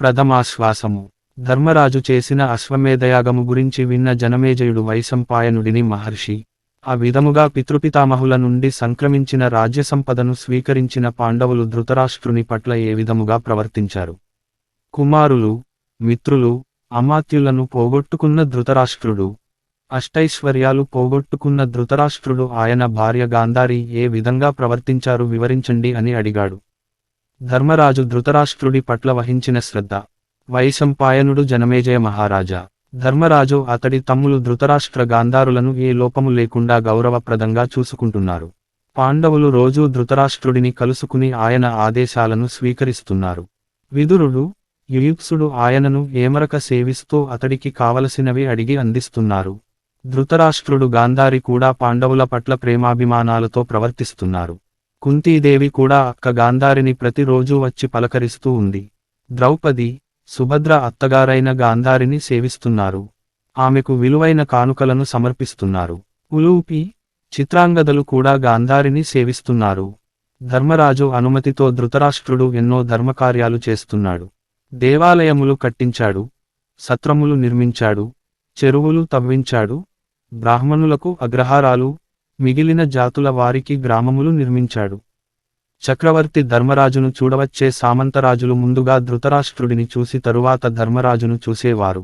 ప్రథమాశ్వాసము. ధర్మరాజు చేసిన అశ్వమేధయాగము గురించి విన్న జనమేజయుడు వైశంపాయనుడిని మహర్షి ఆ విధముగా పితృపితామహుల నుండి సంక్రమించిన రాజ్యసంపదను స్వీకరించిన పాండవులు ధృతరాష్ట్రుని పట్ల ఏ విధముగా ప్రవర్తించారు. కుమారులు, మిత్రులు, అమాత్యులను పోగొట్టుకున్న ధృతరాష్ట్రుడు, అష్టైశ్వర్యాలు పోగొట్టుకున్న ధృతరాష్ట్రుడు ఆయన భార్య గాంధారి ఏ విధంగా ప్రవర్తించారు వివరించండి అని అడిగాడు. ధర్మరాజు ధృతరాష్ట్రుడి పట్ల వహించిన శ్రద్ధ. వైశంపాయనుడు జనమేజయ మహారాజా. ధర్మరాజు అతడి తమ్ములు ధృతరాష్ట్ర గాంధారులను ఏ లోపము లేకుండా గౌరవప్రదంగా చూసుకుంటున్నారు. పాండవులు రోజూ ధృతరాష్ట్రుడిని కలుసుకుని ఆయన ఆదేశాలను స్వీకరిస్తున్నారు. విదురుడు, యుయుత్సుడు ఆయనను ఏమరక సేవిస్తూ అతడికి కావలసినవి అడిగి అందిస్తున్నారు. ధృతరాష్ట్రుడు గాంధారి కూడా పాండవుల పట్ల ప్రేమాభిమానాలతో ప్రవర్తిస్తున్నారు. కుంతీదేవి కూడా అక్క గాంధారిని ప్రతిరోజూ వచ్చి పలకరిస్తూ ఉంది. ద్రౌపది, సుభద్ర అత్తగారైన గాంధారిని సేవిస్తున్నారు. ఆమెకు విలువైన కానుకలను సమర్పిస్తున్నారు. ఉలూపి, చిత్రాంగదలు కూడా గాంధారిని సేవిస్తున్నారు. ధర్మరాజు అనుమతితో ధృతరాష్ట్రుడు ఎన్నో ధర్మకార్యాలు చేస్తున్నాడు. దేవాలయములు కట్టించాడు, సత్రములు నిర్మించాడు, చెరువులు తవ్వించాడు, బ్రాహ్మణులకు అగ్రహారాలు, మిగిలిన జాతుల వారికి గ్రామములు నిర్మించాడు. చక్రవర్తి ధర్మరాజును చూడవచ్చే సామంతరాజులు ముందుగా ధృతరాష్ట్రుడిని చూసి తరువాత ధర్మరాజును చూసేవారు.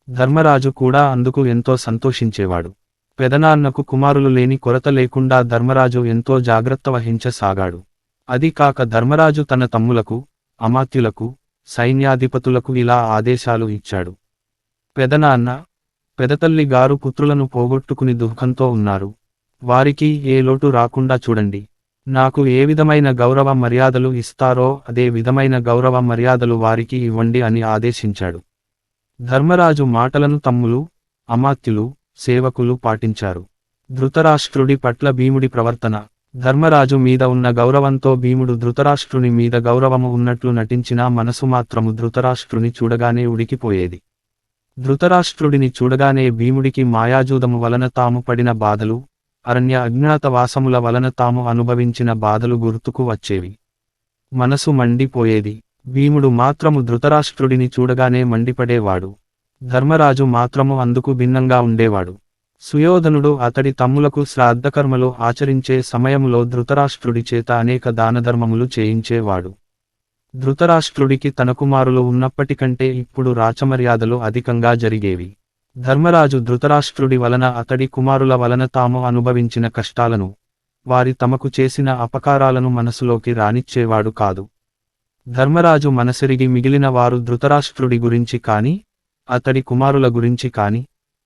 ధర్మరాజు కూడా అందుకు ఎంతో సంతోషించేవాడు. పెదనాన్నకు కుమారులు లేని కొరత లేకుండా ధర్మరాజు ఎంతో జాగ్రత్త వహించసాగాడు. అది కాక ధర్మరాజు తన తమ్ములకు, అమాత్యులకు, సైన్యాధిపతులకు ఇలా ఆదేశాలు ఇచ్చాడు. పెదనాన్న, పెదతల్లి గారు పుత్రులను పోగొట్టుకుని దుఃఖంతో ఉన్నారు. వారికి ఏ లోటు రాకుండా చూడండి. నాకు ఏ విధమైన గౌరవ మర్యాదలు ఇస్తారో అదే విధమైన గౌరవ మర్యాదలు వారికి ఇవ్వండి అని ఆదేశించాడు. ధర్మరాజు మాటలను తమ్ములు, అమాత్యులు, సేవకులు పాటించారు. ధృతరాష్ట్రుడి పట్ల భీముడి ప్రవర్తన. ధర్మరాజు మీద ఉన్న గౌరవంతో భీముడు ధృతరాష్ట్రుని మీద గౌరవము ఉన్నట్లు నటించినా మనసు మాత్రము ధృతరాష్ట్రుని చూడగానే ఉడికిపోయేది. ధృతరాష్ట్రుడిని చూడగానే భీముడికి మాయాజూదము వలన తాము పడిన బాధలు, అరణ్య అజ్ఞాతవాసముల వలన తాము అనుభవించిన బాధలు గుర్తుకు వచ్చేవి. మనసు మండిపోయేది. భీముడు మాత్రము ధృతరాష్ట్రుడిని చూడగానే మండిపడేవాడు. ధర్మరాజు మాత్రము అందుకు భిన్నంగా ఉండేవాడు. సుయోధనుడు అతడి తమ్ములకు శ్రాద్ధకర్మలు ఆచరించే సమయములో ధృతరాష్ట్రుడి చేత అనేక దానధర్మములు చేయించేవాడు. ధృతరాష్ట్రుడికి తన కుమారులు ఉన్నప్పటికంటే ఇప్పుడు రాచమర్యాదలు అధికంగా జరిగేవి. ధర్మరాజు ధృతరాష్ట్రుడి వలన అతడి కుమారుల వలన తాము అనుభవించిన కష్టాలను, వారి తమకు చేసిన అపకారాలను మనసులోకి రానిచ్చేవాడు కాదు. ధర్మరాజు మనసెరిగి మిగిలిన వారు ధృతరాష్ట్రుడి గురించి కాని, అతడి కుమారుల గురించి కాని,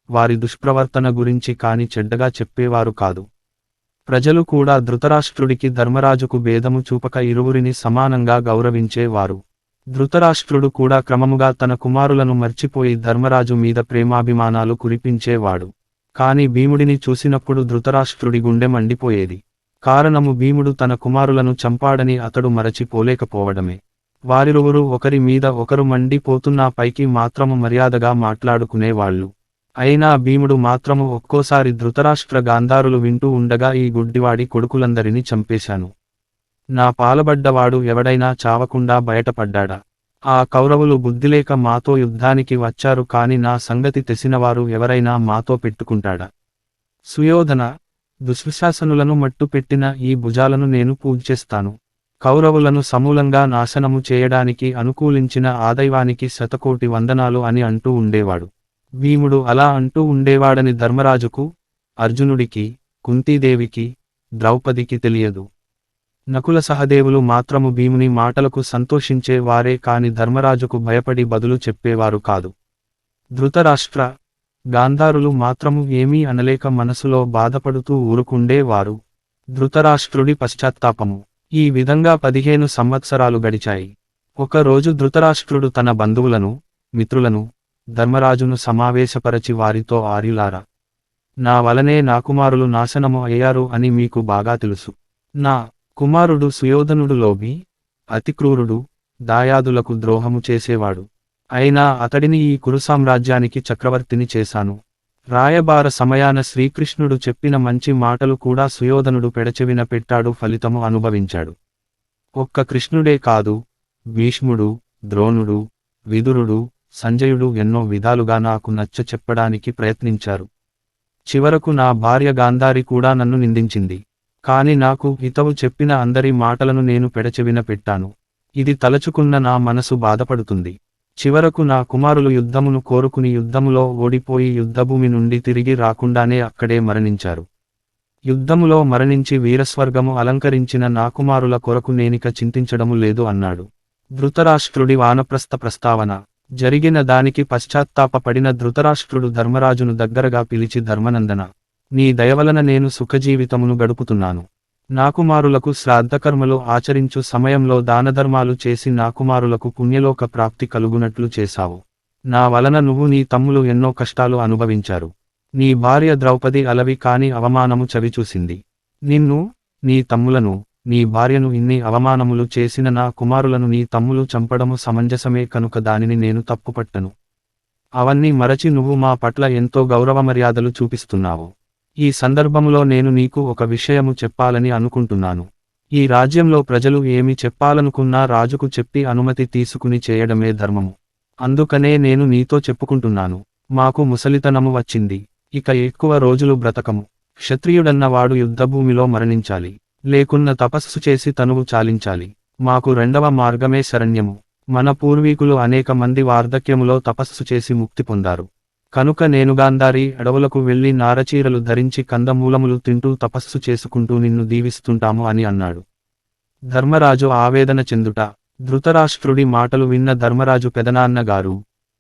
వారి దుష్ప్రవర్తన గురించి కాని చెడ్డగా చెప్పేవారు కాదు. ప్రజలు కూడా ధృతరాష్ట్రుడికి ధర్మరాజుకు భేదము చూపక ఇరువురిని సమానంగా గౌరవించేవారు. ధృతరాష్ట్రుడు కూడా క్రమముగా తన కుమారులను మర్చిపోయి ధర్మరాజు మీద ప్రేమాభిమానాలు కురిపించేవాడు. కాని భీముడిని చూసినప్పుడు ధృతరాష్ట్రుడి గుండె మండిపోయేది. కారణము భీముడు తన కుమారులను చంపాడని అతడు మరచిపోలేకపోవడమే. వారిరువురు ఒకరి మీద ఒకరు మండిపోతున్నా పైకి మాత్రము మర్యాదగా మాట్లాడుకునేవాళ్లు. అయినా భీముడు మాత్రము ఒక్కోసారి ధృతరాష్ట్ర గాంధారులు వింటూ ఉండగా ఈ గుడ్డివాడి కొడుకులందరినీ చంపేశాను. నా పాలబడ్డవాడు ఎవడైనా చావకుండా బయటపడ్డాడా? ఆ కౌరవులు బుద్ధిలేక మాతో యుద్ధానికి వచ్చారు కాని నా సంగతి తెలిసినవారు ఎవరైనా మాతో పెట్టుకుంటాడా? సుయోధన, దుశ్శాసనులను మట్టుపెట్టిన ఈ భుజాలను నేను పూజ్చేస్తాను. కౌరవులను సమూలంగా నాశనము చేయడానికి అనుకూలించిన ఆదైవానికి శతకోటి వందనాలు అని అంటూ ఉండేవాడు. భీముడు అలా అంటూ ఉండేవాడని ధర్మరాజుకు, అర్జునుడికి, కుంతీదేవికి, ద్రౌపదికి తెలియదు. నకుల సహదేవులు మాత్రము భీముని మాటలకు సంతోషించే వారే కాని ధర్మరాజుకు భయపడి బదులు చెప్పేవారు కాదు. ధృతరాష్ట్ర, గాంధారులు మాత్రము ఏమీ అనలేక మనసులో బాధపడుతూ ఊరుకుండేవారు. ధృతరాష్ట్రుడి పశ్చాత్తాపము. ఈ విధంగా 15 సంవత్సరాలు గడిచాయి. ఒకరోజు ధృతరాష్ట్రుడు తన బంధువులను, మిత్రులను, ధర్మరాజును సమావేశపరచి వారితో, ఆర్యులారా, నా వలనే నా కుమారులు నాశనము అయ్యారు అని మీకు బాగా తెలుసు. నా కుమారుడు సుయోధనుడు లోభి, అతిక్రూరుడు, దాయాదులకు ద్రోహము చేసేవాడు. అయినా అతడిని ఈ కురు సామ్రాజ్యానికి చక్రవర్తిని చేశాను. రాయబార సమయాన శ్రీకృష్ణుడు చెప్పిన మంచి మాటలు కూడా సుయోధనుడు పెడచెవిన పెట్టాడు, ఫలితము అనుభవించాడు. ఒక్క కృష్ణుడే కాదు, భీష్ముడు, ద్రోణుడు, విదురుడు, సంజయుడు ఎన్నో విధాలుగా నాకు నచ్చ చెప్పడానికి ప్రయత్నించారు. చివరకు నా భార్య గాంధారి కూడా నన్ను నిందించింది. కాని నాకు హితవు చెప్పిన అందరి మాటలను నేను పెడచెవిన పెట్టాను. ఇది తలచుకున్న నా మనసు బాధపడుతుంది. చివరకు నా కుమారులు యుద్ధమును కోరుకుని యుద్ధములో ఓడిపోయి యుద్ధభూమి నుండి తిరిగి రాకుండానే అక్కడే మరణించారు. యుద్ధములో మరణించి వీరస్వర్గము అలంకరించిన నా కుమారుల కొరకు నేనిక చింతించడము లేదు అన్నాడు. ధృతరాష్ట్రుడి వానప్రస్థ ప్రస్తావన. జరిగిన దానికి పశ్చాత్తాపపడిన ధృతరాష్ట్రుడు ధర్మరాజును దగ్గరగా పిలిచి ధర్మనందన, నీ దయవలన నేను సుఖజీవితమును గడుపుతున్నాను. నా కుమారులకు శ్రాద్ధకర్మలు ఆచరించు సమయంలో దానధర్మాలు చేసి నా కుమారులకు పుణ్యలోక ప్రాప్తి కలుగునట్లు చేశావు. నా వలన నువ్వు నీ తమ్ములు ఎన్నో కష్టాలు అనుభవించారు. నీ భార్య ద్రౌపది అలవి కాని అవమానము చవిచూసింది. నిన్ను, నీ తమ్ములను, నీ భార్యను ఇన్ని అవమానములు చేసిన నా కుమారులను నీ తమ్ములు చంపడము సమంజసమే కనుక దానిని నేను తప్పుపట్టను. అవన్నీ మరచి నువ్వు మా పట్ల ఎంతో గౌరవమర్యాదలు చూపిస్తున్నావు. ఈ సందర్భములో నేను నీకు ఒక విషయము చెప్పాలని అనుకుంటున్నాను. ఈ రాజ్యంలో ప్రజలు ఏమి చెప్పాలనుకున్నా రాజుకు చెప్పి అనుమతి తీసుకుని చేయడమే ధర్మము. అందుకనే నేను నీతో చెప్పుకుంటున్నాను. మాకు ముసలితనము వచ్చింది. ఇక ఎక్కువ రోజులు బ్రతకము. క్షత్రియుడన్నవాడు యుద్ధభూమిలో మరణించాలి. లేకున్న తపస్సు చేసి తనువు చాలించాలి. మాకు రెండవ మార్గమే శరణ్యము. మన పూర్వీకులు అనేక మంది వార్ధక్యములో తపస్సు చేసి ముక్తి పొందారు. కనుక నేను గాంధారి అడవులకు వెళ్లి నారచీరలు ధరించి కందమూలములు తింటూ తపస్సు చేసుకుంటూ నిన్ను దీవిస్తుంటాము అని అన్నాడు. ధర్మరాజు ఆవేదన చెందుట. ధృతరాష్ట్రుడి మాటలు విన్న ధర్మరాజు పెదనాన్న గారు,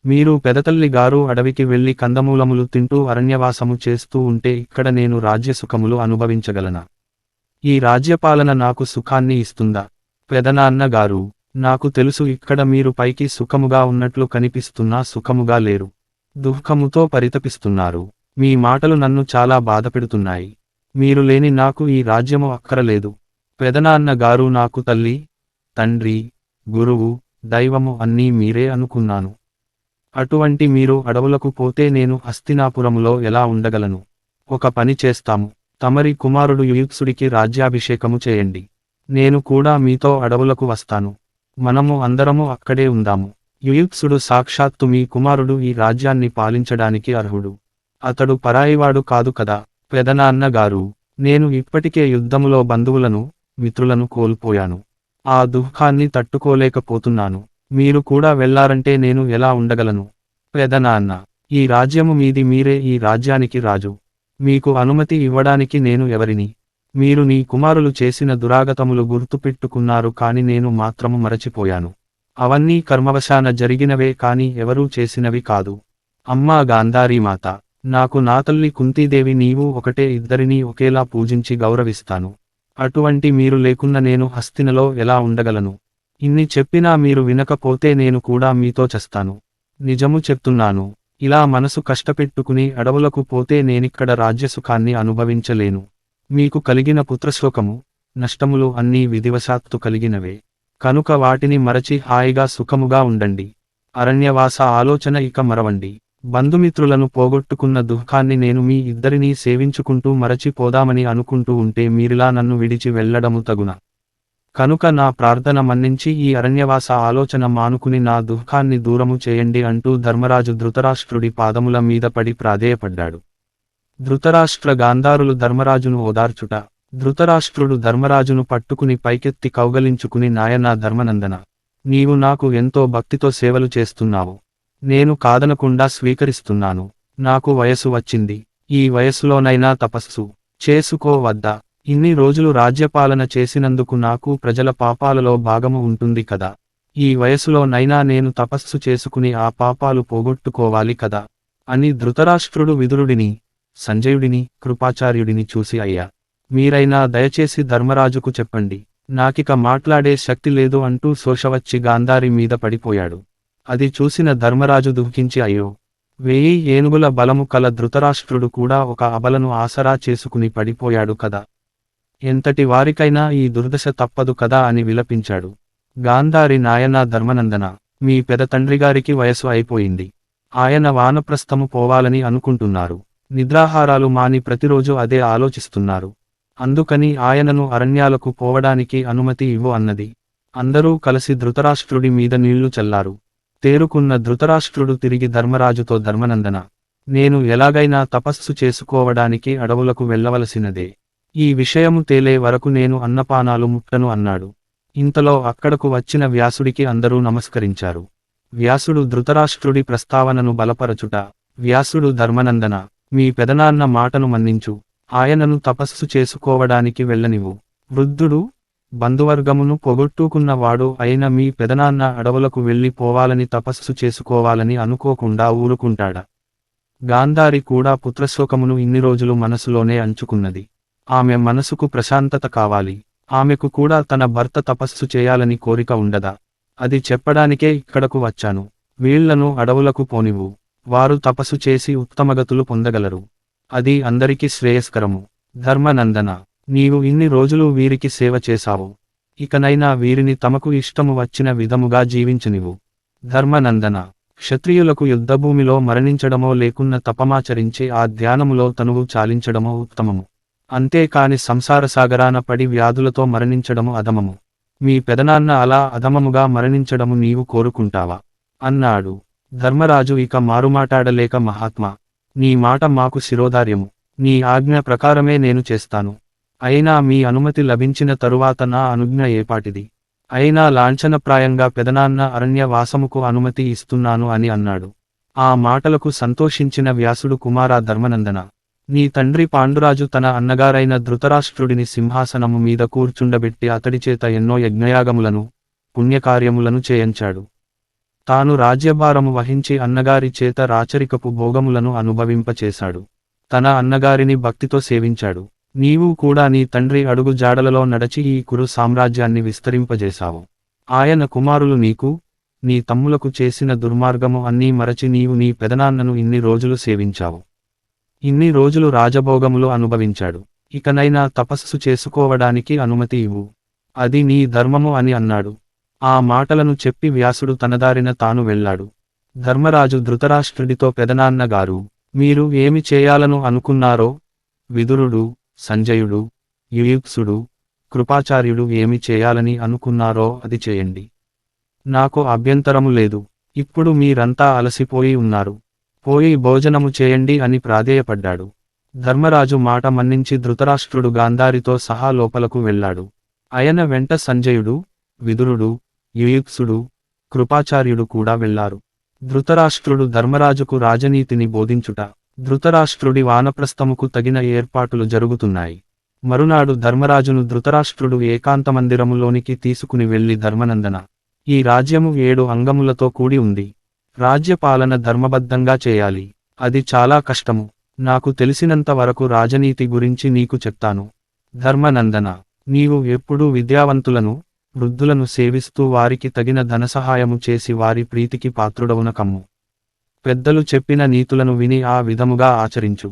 మీరు పెదతల్లి గారు అడవికి వెళ్లి కందమూలములు తింటూ అరణ్యవాసము చేస్తూ ఉంటే ఇక్కడ నేను రాజ్యసుఖములు అనుభవించగలనా? ఈ రాజ్యపాలన నాకు సుఖాన్ని ఇస్తుందా? పెదనాన్న గారు, నాకు తెలుసు ఇక్కడ మీరు పైకి సుఖముగా ఉన్నట్లు కనిపిస్తున్నా సుఖముగా లేరు. దుఃఖముతో పరితపిస్తున్నారు. మీ మాటలు నన్ను చాలా బాధపెడుతున్నాయి. మీరు లేని నాకు ఈ రాజ్యము అక్కరలేదు. పెదనాన్న గారు నాకు తల్లి, తండ్రి, గురువు, దైవము అన్నీ మీరే అనుకున్నాను. అటువంటి మీరు అడవులకు పోతే నేను హస్తినాపురములో ఎలా ఉండగలను? ఒక పని చేస్తాము. తమరి కుమారుడు యుయుత్సుడికి రాజ్యాభిషేకము చేయండి. నేను కూడా మీతో అడవులకు వస్తాను. మనము అందరము అక్కడే ఉందాము. యుయుత్సుడు సాక్షాత్తు మీ కుమారుడు ఈ రాజ్యాన్ని పాలించడానికి అర్హుడు. అతడు పరాయివాడు కాదు కదా? పెదనాన్న గారు, నేను ఇప్పటికే యుద్ధములో బంధువులను, మిత్రులను కోల్పోయాను. ఆ దుఃఖాన్ని తట్టుకోలేకపోతున్నాను. మీరు కూడా వెళ్లారంటే నేను ఎలా ఉండగలను? పెదనాన్న, ఈ రాజ్యము మీది, మీరే ఈ రాజ్యానికి రాజు. మీకు అనుమతి ఇవ్వడానికి నేను ఎవరిని? మీరు నీ కుమారులు చేసిన దురాగతములు గుర్తుపెట్టుకున్నారు కాని నేను మాత్రము మరచిపోయాను. అవన్నీ కర్మవశాన జరిగినవే కాని ఎవరూ చేసినవి కాదు. అమ్మా గాంధారీమాత, నాకు నా తల్లి కుంతీదేవి నీవు ఒకటే, ఇద్దరినీ ఒకేలా పూజించి గౌరవిస్తాను. అటువంటి మీరు లేకున్న నేను హస్తినలో ఎలా ఉండగలను? ఇన్ని చెప్పినా మీరు వినకపోతే నేను కూడా మీతో చస్తాను. నిజము చెప్తున్నాను. ఇలా మనసు కష్టపెట్టుకుని అడవులకు పోతే నేనిక్కడ రాజ్యసుఖాన్ని అనుభవించలేను. మీకు కలిగిన పుత్రశోకము, నష్టములు అన్నీ విధివశాత్తు కలిగినవే. కనుక వాటిని మరచి హాయిగా సుఖముగా ఉండండి. అరణ్యవాస ఆలోచన ఇక మరవండి. బంధుమిత్రులను పోగొట్టుకున్న దుఃఖాన్ని నేను మీ ఇద్దరినీ సేవించుకుంటూ మరచిపోదామని అనుకుంటూ ఉంటే మీరిలా నన్ను విడిచి వెళ్లడము తగునా? కనుక నా ప్రార్థన మన్నించి ఈ అరణ్యవాస ఆలోచన మానుకుని నా దుఃఖాన్ని దూరము చేయండి అంటూ ధర్మరాజు ధృతరాష్ట్రుడి పాదముల మీద పడి ప్రాధేయపడ్డాడు. ధృతరాష్ట్ర గాంధారులు ధర్మరాజును ఓదార్చుట. ధృతరాష్ట్రుడు ధర్మరాజును పట్టుకుని పైకెత్తి కౌగలించుకుని, నాయనా ధర్మనందన, నీవు నాకు ఎంతో భక్తితో సేవలు చేస్తున్నావు. నేను కాదనకుండా స్వీకరిస్తున్నాను. నాకు వయసు వచ్చింది. ఈ వయసులోనైనా తపస్సు చేసుకోవద్దా? ఇన్ని రోజులు రాజ్యపాలన చేసినందుకు నాకు ప్రజల పాపాలలో భాగము ఉంటుంది కదా? ఈ వయసులోనైనా నేను తపస్సు చేసుకుని ఆ పాపాలు పోగొట్టుకోవాలి కదా అని ధృతరాష్ట్రుడు విదురుడిని, సంజయుడిని, కృపాచార్యుడిని చూసి, అయ్యా, మీరైనా దయచేసి ధర్మరాజుకు చెప్పండి, నాకిక మాట్లాడే శక్తి లేదు అంటూ శోషవచ్చి గాంధారి మీద పడిపోయాడు. అది చూసిన ధర్మరాజు దుఃఖించి, అయ్యో, 1000 ఏనుగుల బలము కల ధృతరాష్ట్రుడు కూడా ఒక అబలను ఆసరా చేసుకుని పడిపోయాడు కదా, ఎంతటి వారికైనా ఈ దుర్దశ తప్పదు కదా అని విలపించాడు. గాంధారి, నాయనా ధర్మనందన, మీ పెదతండ్రిగారికి వయసు అయిపోయింది. ఆయన వానప్రస్థము పోవాలని అనుకుంటున్నారు. నిద్రాహారాలు మాని ప్రతిరోజు అదే ఆలోచిస్తున్నారు. అందుకని ఆయనను అరణ్యాలకు పోవడానికి అనుమతి ఇవ్వు అన్నది. అందరూ కలిసి ధృతరాష్ట్రుడి మీద నీళ్లు చల్లారు. తేరుకున్న ధృతరాష్ట్రుడు తిరిగి ధర్మరాజుతో ధర్మనందన, నేను ఎలాగైనా తపస్సు చేసుకోవడానికి అడవులకు వెళ్ళవలసినదే. ఈ విషయము తేలే వరకు నేను అన్నపానాలు ముట్టను అన్నాడు. ఇంతలో అక్కడకు వచ్చిన వ్యాసుడికి అందరూ నమస్కరించారు. వ్యాసుడు ధృతరాష్ట్రుడి ప్రస్తావనను బలపరచుట, వ్యాసుడు ధర్మనందన, మీ పెదనాన్న మాటను మన్నించు, ఆయనను తపస్సు చేసుకోవడానికి వెళ్ళనివ్వు. వృద్ధుడు, బంధువర్గమును పొగొట్టుకున్నవాడు అయిన మీ పెదనాన్న అడవులకు వెళ్ళి పోవాలని తపస్సు చేసుకోవాలని అనుకోకుండా ఊరుకుంటాడా? గాంధారి కూడా పుత్రశోకమును ఇన్ని రోజులు మనసులోనే అంచుకున్నది. ఆమె మనసుకు ప్రశాంతత కావాలి. ఆమెకు కూడా తన భర్త తపస్సు చేయాలని కోరిక ఉండదా? అది చెప్పడానికే ఇక్కడకు వచ్చాను. వీళ్లను అడవులకు పోనివ్వు. వారు తపస్సు చేసి ఉత్తమగతులు పొందగలరు. అది అందరికీ శ్రేయస్కరము. ధర్మనందన, నీవు ఇన్ని రోజులు వీరికి సేవ చేశావు. ఇకనైనా వీరిని తమకు ఇష్టము వచ్చిన విధముగా జీవించనివ్వు. ధర్మనందన, క్షత్రియులకు యుద్ధభూమిలో మరణించడమో లేకున్న తపమాచరించి ఆ ధ్యానములో తనువు చాలించడమో ఉత్తమము. అంతేకాని సంసారసాగరాన పడి వ్యాధులతో మరణించడము అధమము. మీ పెదనాన్న అలా అధమముగా మరణించడము నీవు కోరుకుంటావా? అన్నాడు. ధర్మరాజు ఇక మారుమాటాడలేక, మహాత్మా, నీ మాట మాకు శిరోధార్యము. నీ ఆజ్ఞ ప్రకారమే నేను చేస్తాను. అయినా మీ అనుమతి లభించిన తరువాత నా అనుజ్ఞ ఏపాటిది? అయినా లాంఛనప్రాయంగా పెదనాన్న అరణ్య వాసముకు అనుమతి ఇస్తున్నాను అని అన్నాడు. ఆ మాటలకు సంతోషించిన వ్యాసుడు, కుమారా ధర్మనందన, నీ తండ్రి పాండురాజు తన అన్నగారైన ధృతరాష్ట్రుడిని సింహాసనము మీద కూర్చుండబెట్టి అతడిచేత ఎన్నో యజ్ఞయాగములను, పుణ్యకార్యములను చేయించాడు. తాను రాజ్యభారము వహించి అన్నగారి చేత రాచరికపు భోగములను అనుభవింపచేశాడు. తన అన్నగారిని భక్తితో సేవించాడు. నీవు కూడా నీ తండ్రి అడుగు జాడలలో నడచి ఈ కురు సామ్రాజ్యాన్ని విస్తరింపజేశావు. ఆయన కుమారులు నీకు, నీ తమ్ములకు చేసిన దుర్మార్గము అన్నీ మరచి నీవు నీ పెదనాన్నను ఇన్ని రోజులు సేవించావు. ఇన్ని రోజులు రాజభోగములు అనుభవించాడు. ఇకనైనా తపస్సు చేసుకోవడానికి అనుమతి ఇవ్వు. అది నీ ధర్మము అని అన్నాడు. ఆ మాటలను చెప్పి వ్యాసుడు తనదారిన తాను వెళ్ళాడు. ధర్మరాజు ధృతరాష్ట్రుడితో, పెదనాన్న గారు, మీరు ఏమి చేయాలను అనుకున్నారో, విదురుడు, సంజయుడు, యుయుత్సుడు, కృపాచార్యుడు ఏమి చేయాలని అనుకున్నారో అది చేయండి. నాకు అభ్యంతరము లేదు. ఇప్పుడు మీరంతా అలసిపోయి ఉన్నారు. పోయి భోజనము చేయండి అని ప్రాధేయపడ్డాడు. ధర్మరాజు మాట మన్నించి ధృతరాష్ట్రుడు గాంధారితో సహా లోపలకు వెళ్ళాడు. ఆయన వెంట సంజయుడు, విదురుడు, యుయుత్సుడు, కృపాచార్యుడు కూడా వెళ్లారు. ధృతరాష్ట్రుడు ధర్మరాజుకు రాజనీతిని బోధించుట, ధృతరాష్ట్రుడి వానప్రస్థముకు తగిన ఏర్పాటులు జరుగుతున్నాయి. మరునాడు ధర్మరాజును ధృతరాష్ట్రుడు ఏకాంతమందిరములోనికి తీసుకుని వెళ్లి, ధర్మనందన, ఈ రాజ్యము 7 అంగములతో కూడి ఉంది. రాజ్యపాలన ధర్మబద్ధంగా చేయాలి. అది చాలా కష్టము. నాకు తెలిసినంత వరకు రాజనీతి గురించి నీకు చెప్తాను. ధర్మనందన, నీవు ఎప్పుడూ విద్యావంతులను, వృద్ధులను సేవిస్తూ వారికి తగిన ధనసహాయము చేసి వారి ప్రీతికి పాత్రుడవున కమ్ము. పెద్దలు చెప్పిన నీతులను విని ఆ విధముగా ఆచరించు.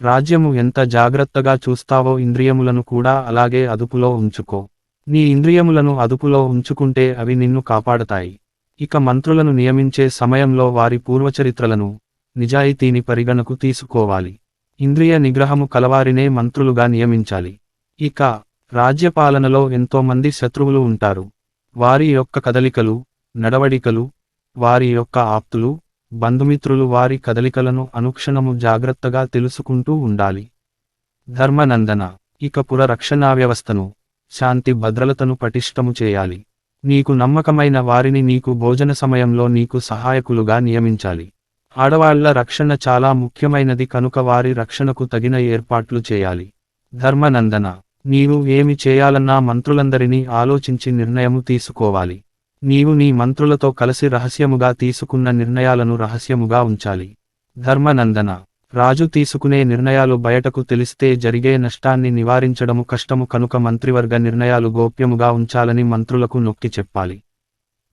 రాజ్యము ఎంత జాగ్రత్తగా చూస్తావో ఇంద్రియములను కూడా అలాగే అదుపులో ఉంచుకో. నీ ఇంద్రియములను అదుపులో ఉంచుకుంటే అవి నిన్ను కాపాడతాయి. ఇక మంత్రులను నియమించే సమయంలో వారి పూర్వచరిత్రలను, నిజాయితీని పరిగణకు తీసుకోవాలి. ఇంద్రియ నిగ్రహము కలవారినే మంత్రులుగా నియమించాలి. ఇక రాజ్యపాలనలో ఎంతోమంది శత్రువులు ఉంటారు. వారి యొక్క కదలికలు, నడవడికలు, వారి యొక్క ఆప్తులు, బంధుమిత్రులు వారి కదలికలను అనుక్షణము జాగ్రత్తగా తెలుసుకుంటూ ఉండాలి. ధర్మనందన, ఇక పుర రక్షణా వ్యవస్థను, శాంతి భద్రతను పటిష్టము చేయాలి. నీకు నమ్మకమైన వారిని నీకు భోజన సమయంలో నీకు సహాయకులుగా నియమించాలి. ఆడవాళ్ల రక్షణ చాలా ముఖ్యమైనది కనుక వారి రక్షణకు తగిన ఏర్పాట్లు చేయాలి. ధర్మనందన, నీవు ఏమి చేయాలన్నా మంత్రులందరినీ ఆలోచించి నిర్ణయము తీసుకోవాలి. నీవు నీ మంత్రులతో కలిసి రహస్యముగా తీసుకున్న నిర్ణయాలను రహస్యముగా ఉంచాలి. ధర్మనందన, రాజు తీసుకునే నిర్ణయాలు బయటకు తెలిస్తే జరిగే నష్టాన్ని నివారించడము కష్టము కనుక మంత్రివర్గ నిర్ణయాలు గోప్యముగా ఉంచాలని మంత్రులకు నొక్కి చెప్పాలి.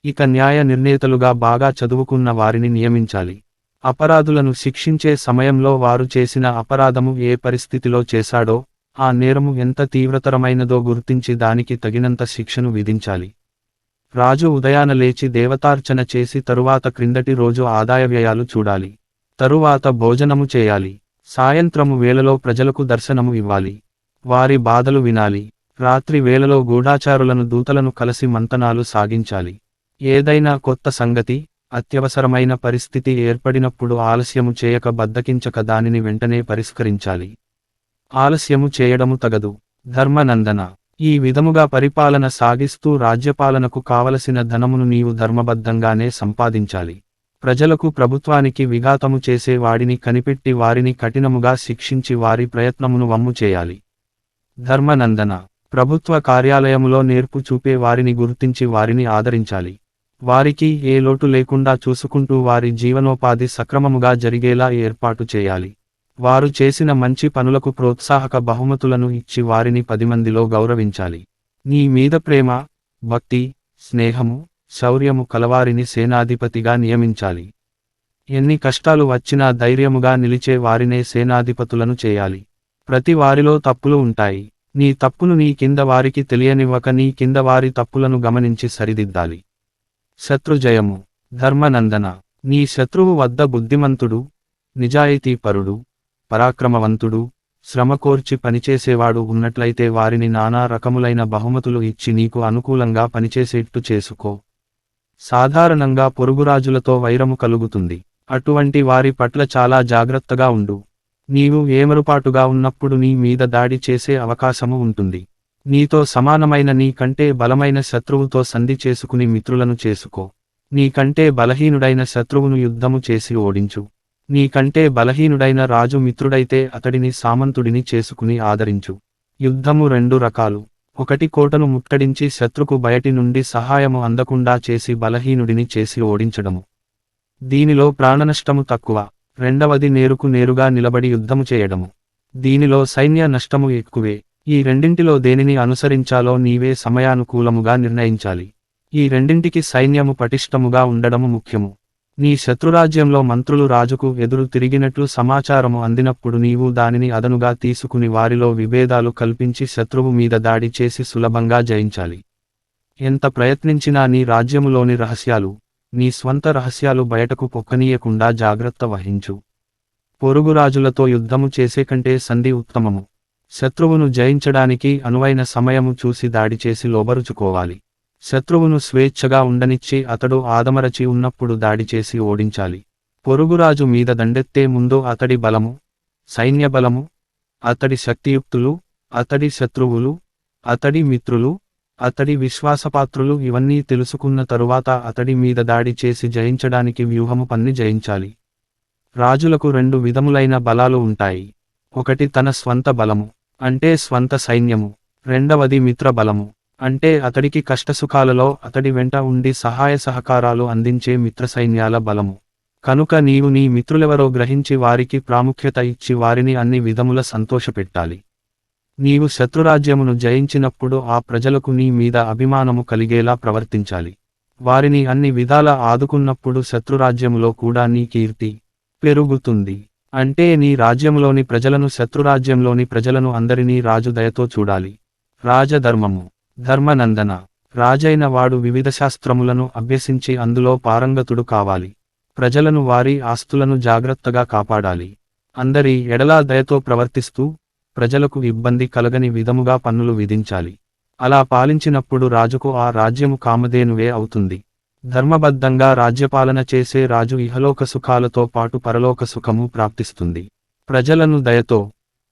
ఇక న్యాయ నిర్ణేతలుగా బాగా చదువుకున్న వారిని నియమించాలి. అపరాధులను శిక్షించే సమయంలో వారు చేసిన అపరాధము ఏ పరిస్థితిలో చేశాడో, ఆ నేరము ఎంత తీవ్రతరమైనదో గుర్తించి దానికి తగినంత శిక్షను విధించాలి. రాజు ఉదయాన లేచి దేవతార్చన చేసి తరువాత క్రిందటి రోజు ఆదాయ వ్యయాలు చూడాలి. తరువాత భోజనము చేయాలి. సాయంత్రము వేళలో ప్రజలకు దర్శనము ఇవ్వాలి. వారి బాధలు వినాలి. రాత్రి వేళలో గూఢాచారులను దూతలను కలిసి మంతనాలు సాగించాలి. ఏదైనా కొత్త సంగతి, అత్యవసరమైన పరిస్థితి ఏర్పడినప్పుడు ఆలస్యము చేయక బద్దకించక దానిని వెంటనే పరిష్కరించాలి. ఆలస్యము చేయడము తగదు. ధర్మనందన, ఈ విధముగా పరిపాలన సాగిస్తూ రాజ్యపాలనకు కావలసిన ధనమును నీవు ధర్మబద్ధంగానే సంపాదించాలి. ప్రజలకు ప్రభుత్వానికి విఘాతము చేసే వాడిని కనిపెట్టి వారిని కఠినముగా శిక్షించి వారి ప్రయత్నమును వమ్ము చేయాలి. ధర్మనందన, ప్రభుత్వ కార్యాలయములో నేర్పు చూపే వారిని గుర్తించి వారిని ఆదరించాలి. వారికి ఏ లోటు లేకుండా చూసుకుంటూ వారి జీవనోపాధి సక్రమముగా జరిగేలా ఏర్పాటు చేయాలి. వారు చేసిన మంచి పనులకు ప్రోత్సాహక బహుమతులను ఇచ్చి వారిని 10 మందిలో గౌరవించాలి. నీ మీద ప్రేమ, భక్తి, స్నేహము, శౌర్యము కలవారిని సేనాధిపతిగా నియమించాలి. ఎన్ని కష్టాలు వచ్చినా ధైర్యముగా నిలిచే వారినే సేనాధిపతులను చేయాలి. ప్రతి వారిలో తప్పులు ఉంటాయి. నీ తప్పును నీ కింద వారికి తెలియనివ్వక నీ కింద వారి తప్పులను గమనించి సరిదిద్దాలి. శత్రుజయము. ధర్మనందన, నీ శత్రువు వద్ద బుద్ధిమంతుడు, నిజాయితీపరుడు, పరాక్రమవంతుడు, శ్రమకోర్చి పనిచేసేవాడు ఉన్నట్లయితే వారిని నానా రకములైన బహుమతులు ఇచ్చి నీకు అనుకూలంగా పనిచేసేట్టు చేసుకో. సాధారణంగా పొరుగురాజులతో వైరము కలుగుతుంది. అటువంటి వారి పట్ల చాలా జాగ్రత్తగా ఉండు. నీవు ఏమరుపాటుగా ఉన్నప్పుడు నీ మీద దాడి చేసే అవకాశము ఉంటుంది. నీతో సమానమైన నీ కంటే బలమైన శత్రువుతో సంధి చేసుకుని మిత్రులను చేసుకో. నీ కంటే బలహీనుడైన శత్రువును యుద్ధము చేసి ఓడించు. నీ కంటే బలహీనుడైన రాజు మిత్రుడైతే అతడిని సామంతుడిని చేసుకుని ఆదరించు. యుద్ధము 2 రకాలు. ఒకటి కోటను ముట్టడించి శత్రుకు బయటి నుండి సహాయము అందకుండా చేసి బలహీనుడిని చేసి ఓడించడము. దీనిలో ప్రాణనష్టము తక్కువ. రెండవది నేరుకు నేరుగా నిలబడి యుద్ధము చేయడము. దీనిలో సైన్య నష్టము ఎక్కువే. ఈ రెండింటిలో దేనిని అనుసరించాలో నీవే సమయానుకూలముగా నిర్ణయించాలి. ఈ రెండింటికి సైన్యము పటిష్టముగా ఉండడము ముఖ్యము. నీ శత్రురాజ్యంలో మంత్రులు రాజుకు ఎదురు తిరిగినట్లు సమాచారము అందినప్పుడు నీవు దానిని అదనుగా తీసుకుని వారిలో విభేదాలు కల్పించి శత్రువు మీద దాడి చేసి సులభంగా జయించాలి. ఎంత ప్రయత్నించినా నీ రాజ్యములోని రహస్యాలు, నీ స్వంత రహస్యాలు బయటకు పొక్కనీయకుండా జాగ్రత్త వహించు. పొరుగురాజులతో యుద్ధము చేసే కంటే సంధి ఉత్తమము. శత్రువును జయించడానికి అనువైన సమయము చూసి దాడి చేసి లోబరుచుకోవాలి. శత్రువును స్వేచ్ఛగా ఉండనిచ్చి అతడు ఆదమరచి ఉన్నప్పుడు దాడి చేసి ఓడించాలి. పొరుగురాజు మీద దండెత్తే ముందు అతడి బలము, సైన్యబలము, అతడి శక్తియుక్తులు, అతడి శత్రువులు, అతడి మిత్రులు, అతడి విశ్వాసపాత్రులు ఇవన్నీ తెలుసుకున్న తరువాత అతడి మీద దాడి చేసి జయించడానికి వ్యూహము పన్ని జయించాలి. రాజులకు 2 విధములైన బలాలు ఉంటాయి. ఒకటి తన స్వంత బలము, అంటే స్వంత సైన్యము. రెండవది మిత్ర బలము, అంటే అతడికి కష్టసుఖాలలో అతడి వెంట ఉండి సహాయ సహకారాలు అందించే మిత్రసైన్యాల బలము. కనుక నీవు నీ మిత్రులెవరో గ్రహించి వారికి ప్రాముఖ్యత ఇచ్చి వారిని అన్ని విధముల సంతోషపెట్టాలి. నీవు శత్రురాజ్యమును జయించినప్పుడు ఆ ప్రజలకు నీ మీద అభిమానము కలిగేలా ప్రవర్తించాలి. వారిని అన్ని విధాల ఆదుకున్నప్పుడు శత్రురాజ్యములో కూడా నీ కీర్తి పెరుగుతుంది. అంటే నీ రాజ్యములోని ప్రజలను శత్రురాజ్యంలోని ప్రజలను అందరినీ రాజు దయతో చూడాలి. రాజధర్మము. ధర్మనందన, రాజైన వాడు వివిధ శాస్త్రములను అభ్యసించి అందులో పారంగతుడు కావాలి. ప్రజలను వారి ఆస్తులను జాగ్రత్తగా కాపాడాలి. అందరి ఎడలా దయతో ప్రవర్తిస్తూ ప్రజలకు ఇబ్బంది కలగని విధముగా పన్నులు విధించాలి. అలా పాలించినప్పుడు రాజుకు ఆ రాజ్యము కామధేనువే అవుతుంది. ధర్మబద్ధంగా రాజ్యపాలన చేసే రాజు ఇహలోక సుఖాలతో పాటు పరలోక సుఖము ప్రాప్తిస్తుంది. ప్రజలను దయతో,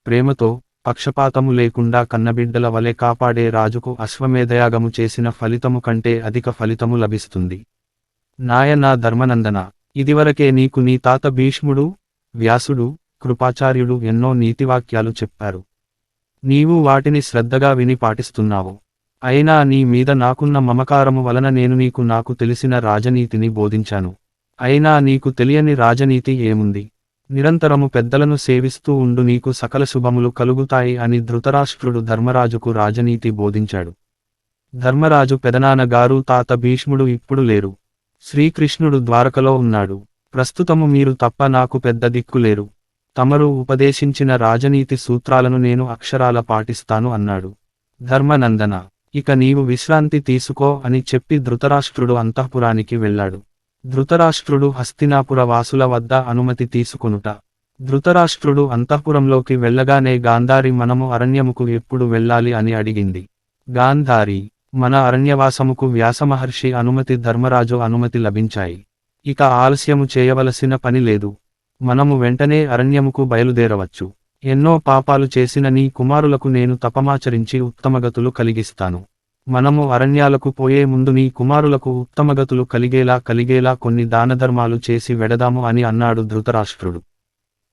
ప్రేమతో, పక్షపాతము లేకుండా కన్నబిడ్డల వలె కాపాడే రాజుకు అశ్వమేధయాగము చేసిన ఫలితము కంటే అధిక ఫలితము లభిస్తుంది. నాయనా ధర్మనందన, ఇదివరకే నీకు నీ తాత భీష్ముడు, వ్యాసుడు, కృపాచార్యుడు ఎన్నో నీతివాక్యాలు చెప్పారు. నీవు వాటిని శ్రద్ధగా విని పాటిస్తున్నావు. అయినా నీ మీద నాకున్న మమకారము వలన నేను నాకు తెలిసిన రాజనీతిని బోధించాను. అయినా నీకు తెలియని రాజనీతి ఏముంది? నిరంతరము పెద్దలను సేవిస్తూ ఉండు, నీకు సకల శుభములు కలుగుతాయి అని ధృతరాష్ట్రుడు ధర్మరాజుకు రాజనీతి బోధించాడు. ధర్మరాజు పెదనాన్న గారు తాత భీష్ముడు ఇప్పుడు లేరు. శ్రీకృష్ణుడు ద్వారకలో ఉన్నాడు. ప్రస్తుతము మీరు తప్ప నాకు పెద్ద దిక్కు లేరు. తమరు ఉపదేశించిన రాజనీతి సూత్రాలను నేను అక్షరాల పాటిస్తాను అన్నాడు. ధర్మనందన, ఇక నీవు విశ్రాంతి తీసుకో అని చెప్పి ధృతరాష్ట్రుడు అంతఃపురానికి వెళ్ళాడు. ధృతరాష్ట్రుడు హస్తినాపుర వాసుల వద్ద అనుమతి తీసుకొనుట. ధృతరాష్ట్రుడు అంతఃపురంలోకి వెళ్ళగానే గాంధారి మనము అరణ్యముకు ఎప్పుడు వెళ్ళాలి అని అడిగింది. గాంధారి, మన అరణ్యవాసముకు వ్యాసమహర్షి అనుమతి, ధర్మరాజు అనుమతి లభించాయి. ఇక ఆలస్యము చేయవలసిన పని లేదు. మనము వెంటనే అరణ్యముకు బయలుదేరవచ్చు. ఎన్నో పాపాలు చేసిన నీ కుమారులకు నేను తపమాచరించి ఉత్తమగతులు కలిగిస్తాను. మనము అరణ్యాలకు పోయే ముందు నీ కుమారులకు ఉత్తమగతులు కలిగేలా కొన్ని దానధర్మాలు చేసి వెడదాము అని అన్నాడు ధృతరాష్ట్రుడు.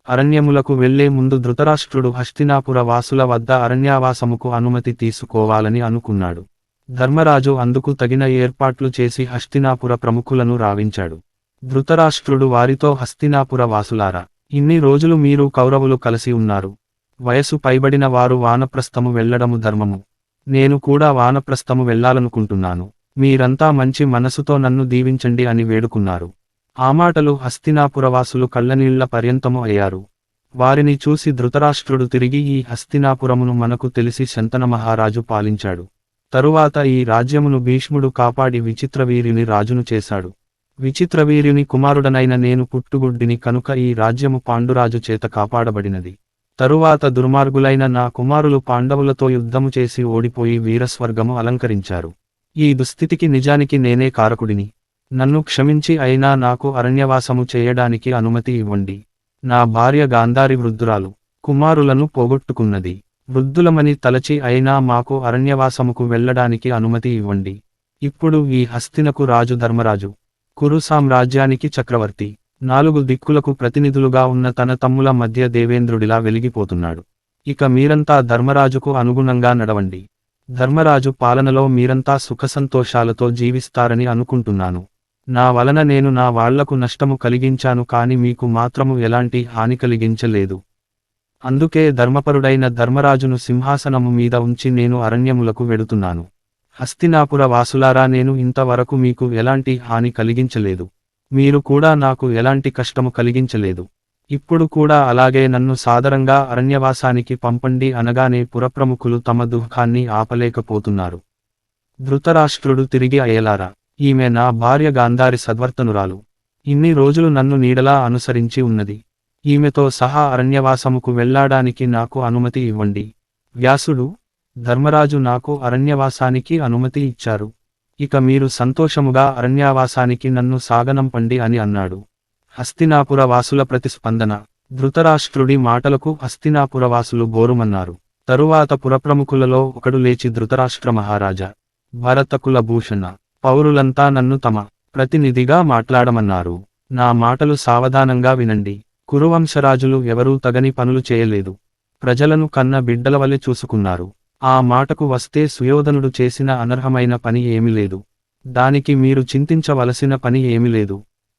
అరణ్యములకు వెళ్లే ముందు ధృతరాష్ట్రుడు హస్తినాపుర వాసుల వద్ద అరణ్యావాసముకు అనుమతి తీసుకోవాలని అనుకున్నాడు. ధర్మరాజు అందుకు తగిన ఏర్పాట్లు చేసి హస్తినాపుర ప్రముఖులను రావించాడు. ధృతరాష్ట్రుడు వారితో, హస్తినాపుర వాసులారా, ఇన్ని రోజులు మీరు కౌరవులు కలిసి ఉన్నారు. వయసు పైబడిన వారు వానప్రస్థము వెళ్లడము ధర్మము. నేను కూడా వానప్రస్థము వెళ్లాలనుకుంటున్నాను. మీరంతా మంచి మనసుతో నన్ను దీవించండి అని వేడుకున్నారు. ఆ మాటలు హస్తినాపురవాసులు కళ్ళనీళ్ల పర్యంతము అయ్యారు. వారిని చూసి ధృతరాష్ట్రుడు తిరిగి, ఈ హస్తినాపురమును మనకు తెలిసి శంతన మహారాజు పాలించాడు. తరువాత ఈ రాజ్యమును భీష్ముడు కాపాడి విచిత్రవీర్యుని రాజును చేశాడు. విచిత్రవీర్యుని కుమారుడనైన నేను పుట్టుగుడ్డిని కనుక ఈ రాజ్యము పాండురాజు చేత కాపాడబడినది. తరువాత దుర్మార్గులైన నా కుమారులు పాండవులతో యుద్ధము చేసి ఓడిపోయి వీరస్వర్గము అలంకరించారు. ఈ దుస్థితికి నిజానికి నేనే కారకుడిని. నన్ను క్షమించి అయినా నాకు అరణ్యవాసము చేయడానికి అనుమతి ఇవ్వండి. నా భార్య గాంధారి వృద్ధురాలు, కుమారులను పోగొట్టుకున్నది. వృద్ధులమని తలచి అయినా మాకు అరణ్యవాసముకు వెళ్లడానికి అనుమతి ఇవ్వండి. ఇప్పుడు ఈ హస్తినకు రాజు ధర్మరాజు, కురు సామ్రాజ్యానికి చక్రవర్తి, 4 దిక్కులకు ప్రతినిధులుగా ఉన్న తన తమ్ముల మధ్య దేవేంద్రుడిలా వెలిగిపోతున్నాడు. ఇక మీరంతా ధర్మరాజుకు అనుగుణంగా నడవండి. ధర్మరాజు పాలనలో మీరంతా సుఖసంతోషాలతో జీవిస్తారని అనుకుంటున్నాను. నా వలన నేను నా వాళ్లకు నష్టము కలిగించాను కాని మీకు మాత్రము ఎలాంటి హాని కలిగించలేదు. అందుకే ధర్మపరుడైన ధర్మరాజును సింహాసనము మీద ఉంచి నేను అరణ్యములకు వెడుతున్నాను. హస్తినాపుర వాసులారా, నేను ఇంతవరకు మీకు ఎలాంటి హాని కలిగించలేదు. మీరు కూడా నాకు ఎలాంటి కష్టము కలిగించలేదు. ఇప్పుడు కూడా అలాగే నన్ను సాదరంగా అరణ్యవాసానికి పంపండి అనగానే పురప్రముఖులు తమ దుఃఖాన్ని ఆపలేకపోతున్నారు. ధృతరాష్ట్రుడు తిరిగి, అయ్యలారా, ఈమె నా భార్య గాంధారి సద్వర్తనురాలు. ఇన్ని రోజులు నన్ను నీడలా అనుసరించి ఉన్నది. ఈమెతో సహా అరణ్యవాసముకు వెళ్లాడానికి నాకు అనుమతి ఇవ్వండి. వ్యాసుడు, ధర్మరాజు నాకు అరణ్యవాసానికి అనుమతి ఇచ్చారు. ఇక మీరు సంతోషముగా అరణ్యవాసానికి నన్ను సాగనంపండి అని అన్నాడు. హస్తినాపుర వాసుల ప్రతిస్పందన. ధృతరాష్ట్రుడి మాటలకు హస్తినాపురవాసులు బోరుమన్నారు. తరువాత పురప్రముఖులలో ఒకడు లేచి, ధృతరాష్ట్ర మహారాజా, భరతకుల భూషణ, పౌరులంతా నన్ను తమ ప్రతినిధిగా మాట్లాడమన్నారు. నా మాటలు సావధానంగా వినండి. కురువంశరాజులు ఎవరూ తగని పనులు చేయలేదు. ప్రజలను కన్న బిడ్డలవలె చూసుకున్నారు. ఆ మాటకు వస్తే సుయోధనుడు చేసిన అనర్హమైన పని ఏమీ లేదు. దానికి మీరు చింతించవలసిన పని ఏమీ లేదు.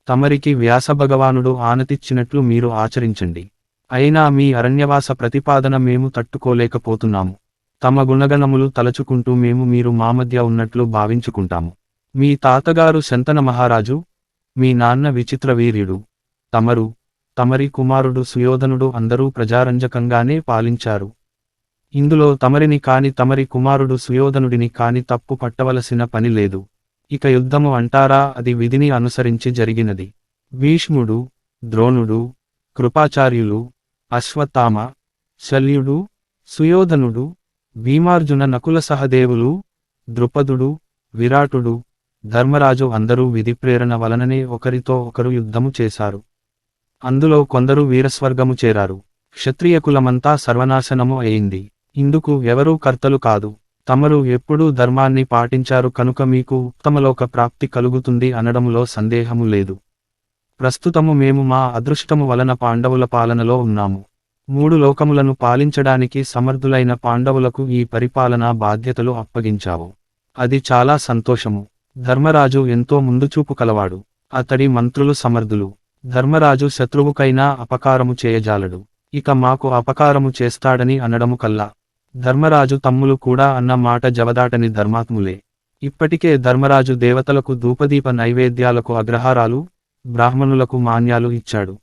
తమరికి వ్యాసభగవానుడు ఆనతిచ్చినట్లు మీరు ఆచరించండి. అయినా మీ అరణ్యవాస ప్రతిపాదన మేము తట్టుకోలేకపోతున్నాము. తమ గుణగణములు తలచుకుంటూ మేము మీరు మా మధ్య ఉన్నట్లు భావించుకుంటాము. మీ తాతగారు శంతన మహారాజు, మీ నాన్న విచిత్రవీర్యుడు, తమరి కుమారుడు సుయోధనుడు అందరూ ప్రజారంజకంగానే పాలించారు. ఇందులో తమరిని కాని తమరి కుమారుడు సుయోధనుడిని కాని తప్పు పట్టవలసిన పని లేదు. ఇక యుద్ధము అంటారా, అది విధిని అనుసరించి జరిగినది. భీష్ముడు, ద్రోణుడు, కృపాచార్యులు, అశ్వత్థామ, శల్యుడు, సుయోధనుడు, భీమార్జున, నకుల సహదేవులు, ద్రుపదుడు, విరాటుడు, ధర్మరాజు అందరూ విధి ప్రేరణ వలననే ఒకరితో ఒకరు యుద్ధము చేశారు. అందులో కొందరు వీరస్వర్గము చేరారు. క్షత్రియకులమంతా సర్వనాశనము అయింది. ఇందుకు ఎవరూ కర్తలు కాదు. తమరు ఎప్పుడూ ధర్మాన్ని పాటించారు కనుక మీకు ఉత్తమలోక ప్రాప్తి కలుగుతుంది అనడములో సందేహము లేదు. ప్రస్తుతము మేము మా అదృష్టము వలన పాండవుల పాలనలో ఉన్నాము. 3 లోకములను పాలించడానికి సమర్థులైన పాండవులకు ఈ పరిపాలనా బాధ్యతలు అప్పగించావు. అది చాలా సంతోషము. ధర్మరాజు ఎంతో ముందుచూపు కలవాడు. అతడి మంత్రులు సమర్థులు. ధర్మరాజు శత్రువుకైనా అపకారము చేయజాలడు. ఇక మాకు అపకారము చేస్తాడని అనడము కల్లా. ధర్మరాజు తమ్ములు కూడా అన్న మాట జవదాటని ధర్మాత్ములే. ఇప్పటికే ధర్మరాజు దేవతలకు ధూపదీప నైవేద్యాలకు అగ్రహారాలు, బ్రాహ్మణులకు మాన్యాలు ఇచ్చాడు.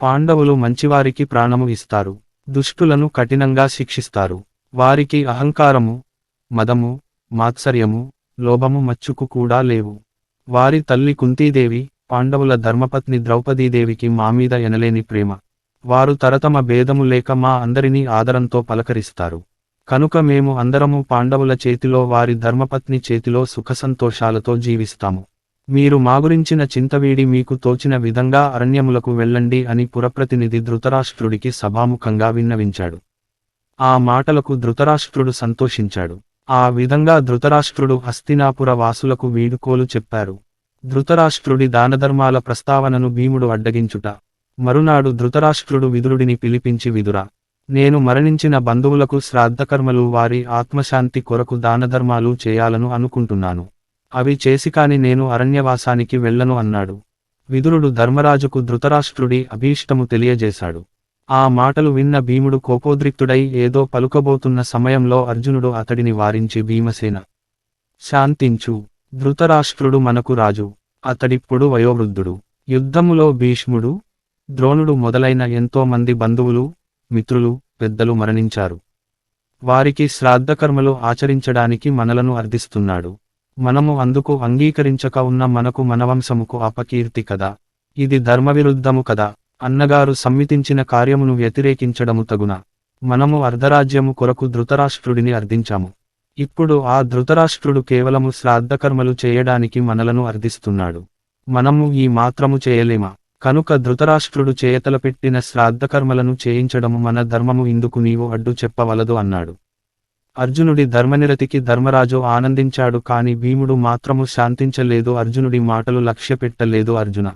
పాండవులు మంచివారికి ప్రాణము ఇస్తారు. దుష్టులను కఠినంగా శిక్షిస్తారు. వారికి అహంకారము, మదము, మాత్సర్యము, లోభము మచ్చుకు కూడా లేవు. వారి తల్లి కుంతీదేవి, పాండవుల ధర్మపత్ని ద్రౌపదీదేవికి మామీద ఎనలేని ప్రేమ. వారు తరతమ భేదము లేక మా అందరినీ ఆదరంతో పలకరిస్తారు. కనుక మేము అందరము పాండవుల చేతిలో వారి ధర్మపత్ని చేతిలో సుఖసంతోషాలతో జీవిస్తాము. మీరు మా గురించిన చింతవీడి మీకు తోచిన విధంగా అరణ్యములకు వెళ్ళండి అని పురప్రతినిధి ధృతరాష్ట్రుడికి సభాముఖంగా విన్నవించాడు. ఆ మాటలకు ధృతరాష్ట్రుడు సంతోషించాడు. ఆ విధంగా ధృతరాష్ట్రుడు హస్తినాపుర వాసులకు వీడుకోలు చెప్పారు. ధృతరాష్ట్రుడి దానధర్మాల ప్రస్తావనను భీముడు అడ్డగించుట. మరునాడు ధృతరాష్ట్రుడు విదురుడిని పిలిపించి, విదురా, నేను మరణించిన బంధువులకు శ్రాద్ధకర్మలు వారి ఆత్మశాంతి కొరకు దానధర్మాలు చేయాలను అనుకుంటున్నాను. అవి చేసికాని నేను అరణ్యవాసానికి వెళ్ళను అన్నాడు. విదురుడు ధర్మరాజుకు ధృతరాష్ట్రుడి అభీష్టము తెలియజేశాడు. ఆ మాటలు విన్న భీముడు కోపోద్రిక్తుడై ఏదో పలుకబోతున్న సమయంలో అర్జునుడు అతడిని వారించి, భీమసేన, శాంతించు. ధృతరాష్ట్రుడు మనకు రాజు. అతడిప్పుడు వయోవృద్ధుడు. యుద్ధములో భీష్ముడు, ద్రోణుడు మొదలైన ఎంతో మంది బంధువులు, మిత్రులు, పెద్దలు మరణించారు. వారికి శ్రాద్ధకర్మలు ఆచరించడానికి మనలను అర్థిస్తున్నాడు. మనము అందుకు అంగీకరించక ఉన్న మనకు మనవంశముకు అపకీర్తి కదా. ఇది ధర్మవిరుద్ధము కదా. అన్నగారు సమ్మితించిన కార్యమును వ్యతిరేకించడము తగునా? మనము అర్ధరాజ్యము కొరకు ధృతరాష్ట్రుడిని అర్థించాము. ఇప్పుడు ఆ ధృతరాష్ట్రుడు కేవలము శ్రాద్ధకర్మలు చేయడానికి మనలను అర్థిస్తున్నాడు. మనము ఈ మాత్రము చేయలేమా? కనుక ధృతరాష్ట్రుడు చేయతలపెట్టిన శ్రాద్ధకర్మలను చేయించడము మన ధర్మము, ఇందుకు నీవు అడ్డు చెప్పవలదు అన్నాడు. అర్జునుడి ధర్మనిరతికి ధర్మరాజు ఆనందించాడు. కాని భీముడు మాత్రము శాంతించలేదు. అర్జునుడి మాటలు లక్ష్యపెట్టలేదు. అర్జున,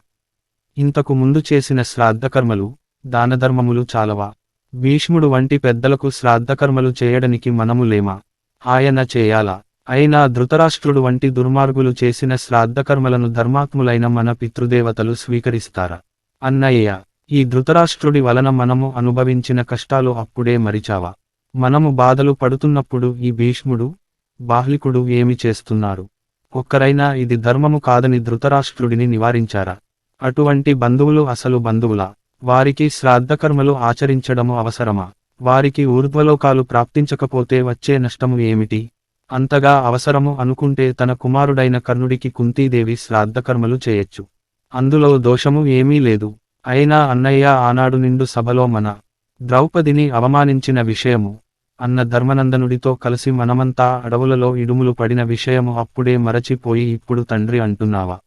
ఇంతకు ముందు చేసిన శ్రాద్ధకర్మలు, దానధర్మములు చాలవా? భీష్ముడు వంటి పెద్దలకు శ్రాద్ధకర్మలు చేయడానికి మనము లేమా? ఆయన చేయాలా? అయినా ధృతరాష్ట్రుడు వంటి దుర్మార్గులు చేసిన శ్రాద్ధకర్మలను ధర్మాత్ములైన మన పితృదేవతలు స్వీకరిస్తారా? అన్నయ్య, ఈ ధృతరాష్ట్రుడి వలన మనము అనుభవించిన కష్టాలు అప్పుడే మరిచావా? మనము బాధలు పడుతున్నప్పుడు ఈ భీష్ముడు, బాహ్లికుడు ఏమి చేస్తున్నారు? ఒక్కరైనా ఇది ధర్మము కాదని ధృతరాష్ట్రుడిని నివారించారా? అటువంటి బంధువులు అసలు బంధువులా? వారికి శ్రాద్ధకర్మలు ఆచరించడము అవసరమా? వారికి ఊర్ధ్వలోకాలు ప్రాప్తించకపోతే వచ్చే నష్టము ఏమిటి? అంతగా అవసరము అనుకుంటే తన కుమారుడైన కర్ణుడికి కుంతీదేవి శ్రాద్ధకర్మలు చేయొచ్చు. అందులో దోషము ఏమీ లేదు. అయినా అన్నయ్య, ఆనాడు నిండు సభలో మన ద్రౌపదిని అవమానించిన విషయము, అన్న ధర్మనందనుడితో కలిసి మనమంతా అడవులలో ఇడుములు పడిన విషయము అప్పుడే మరచిపోయి ఇప్పుడు తండ్రి అంటున్నావా?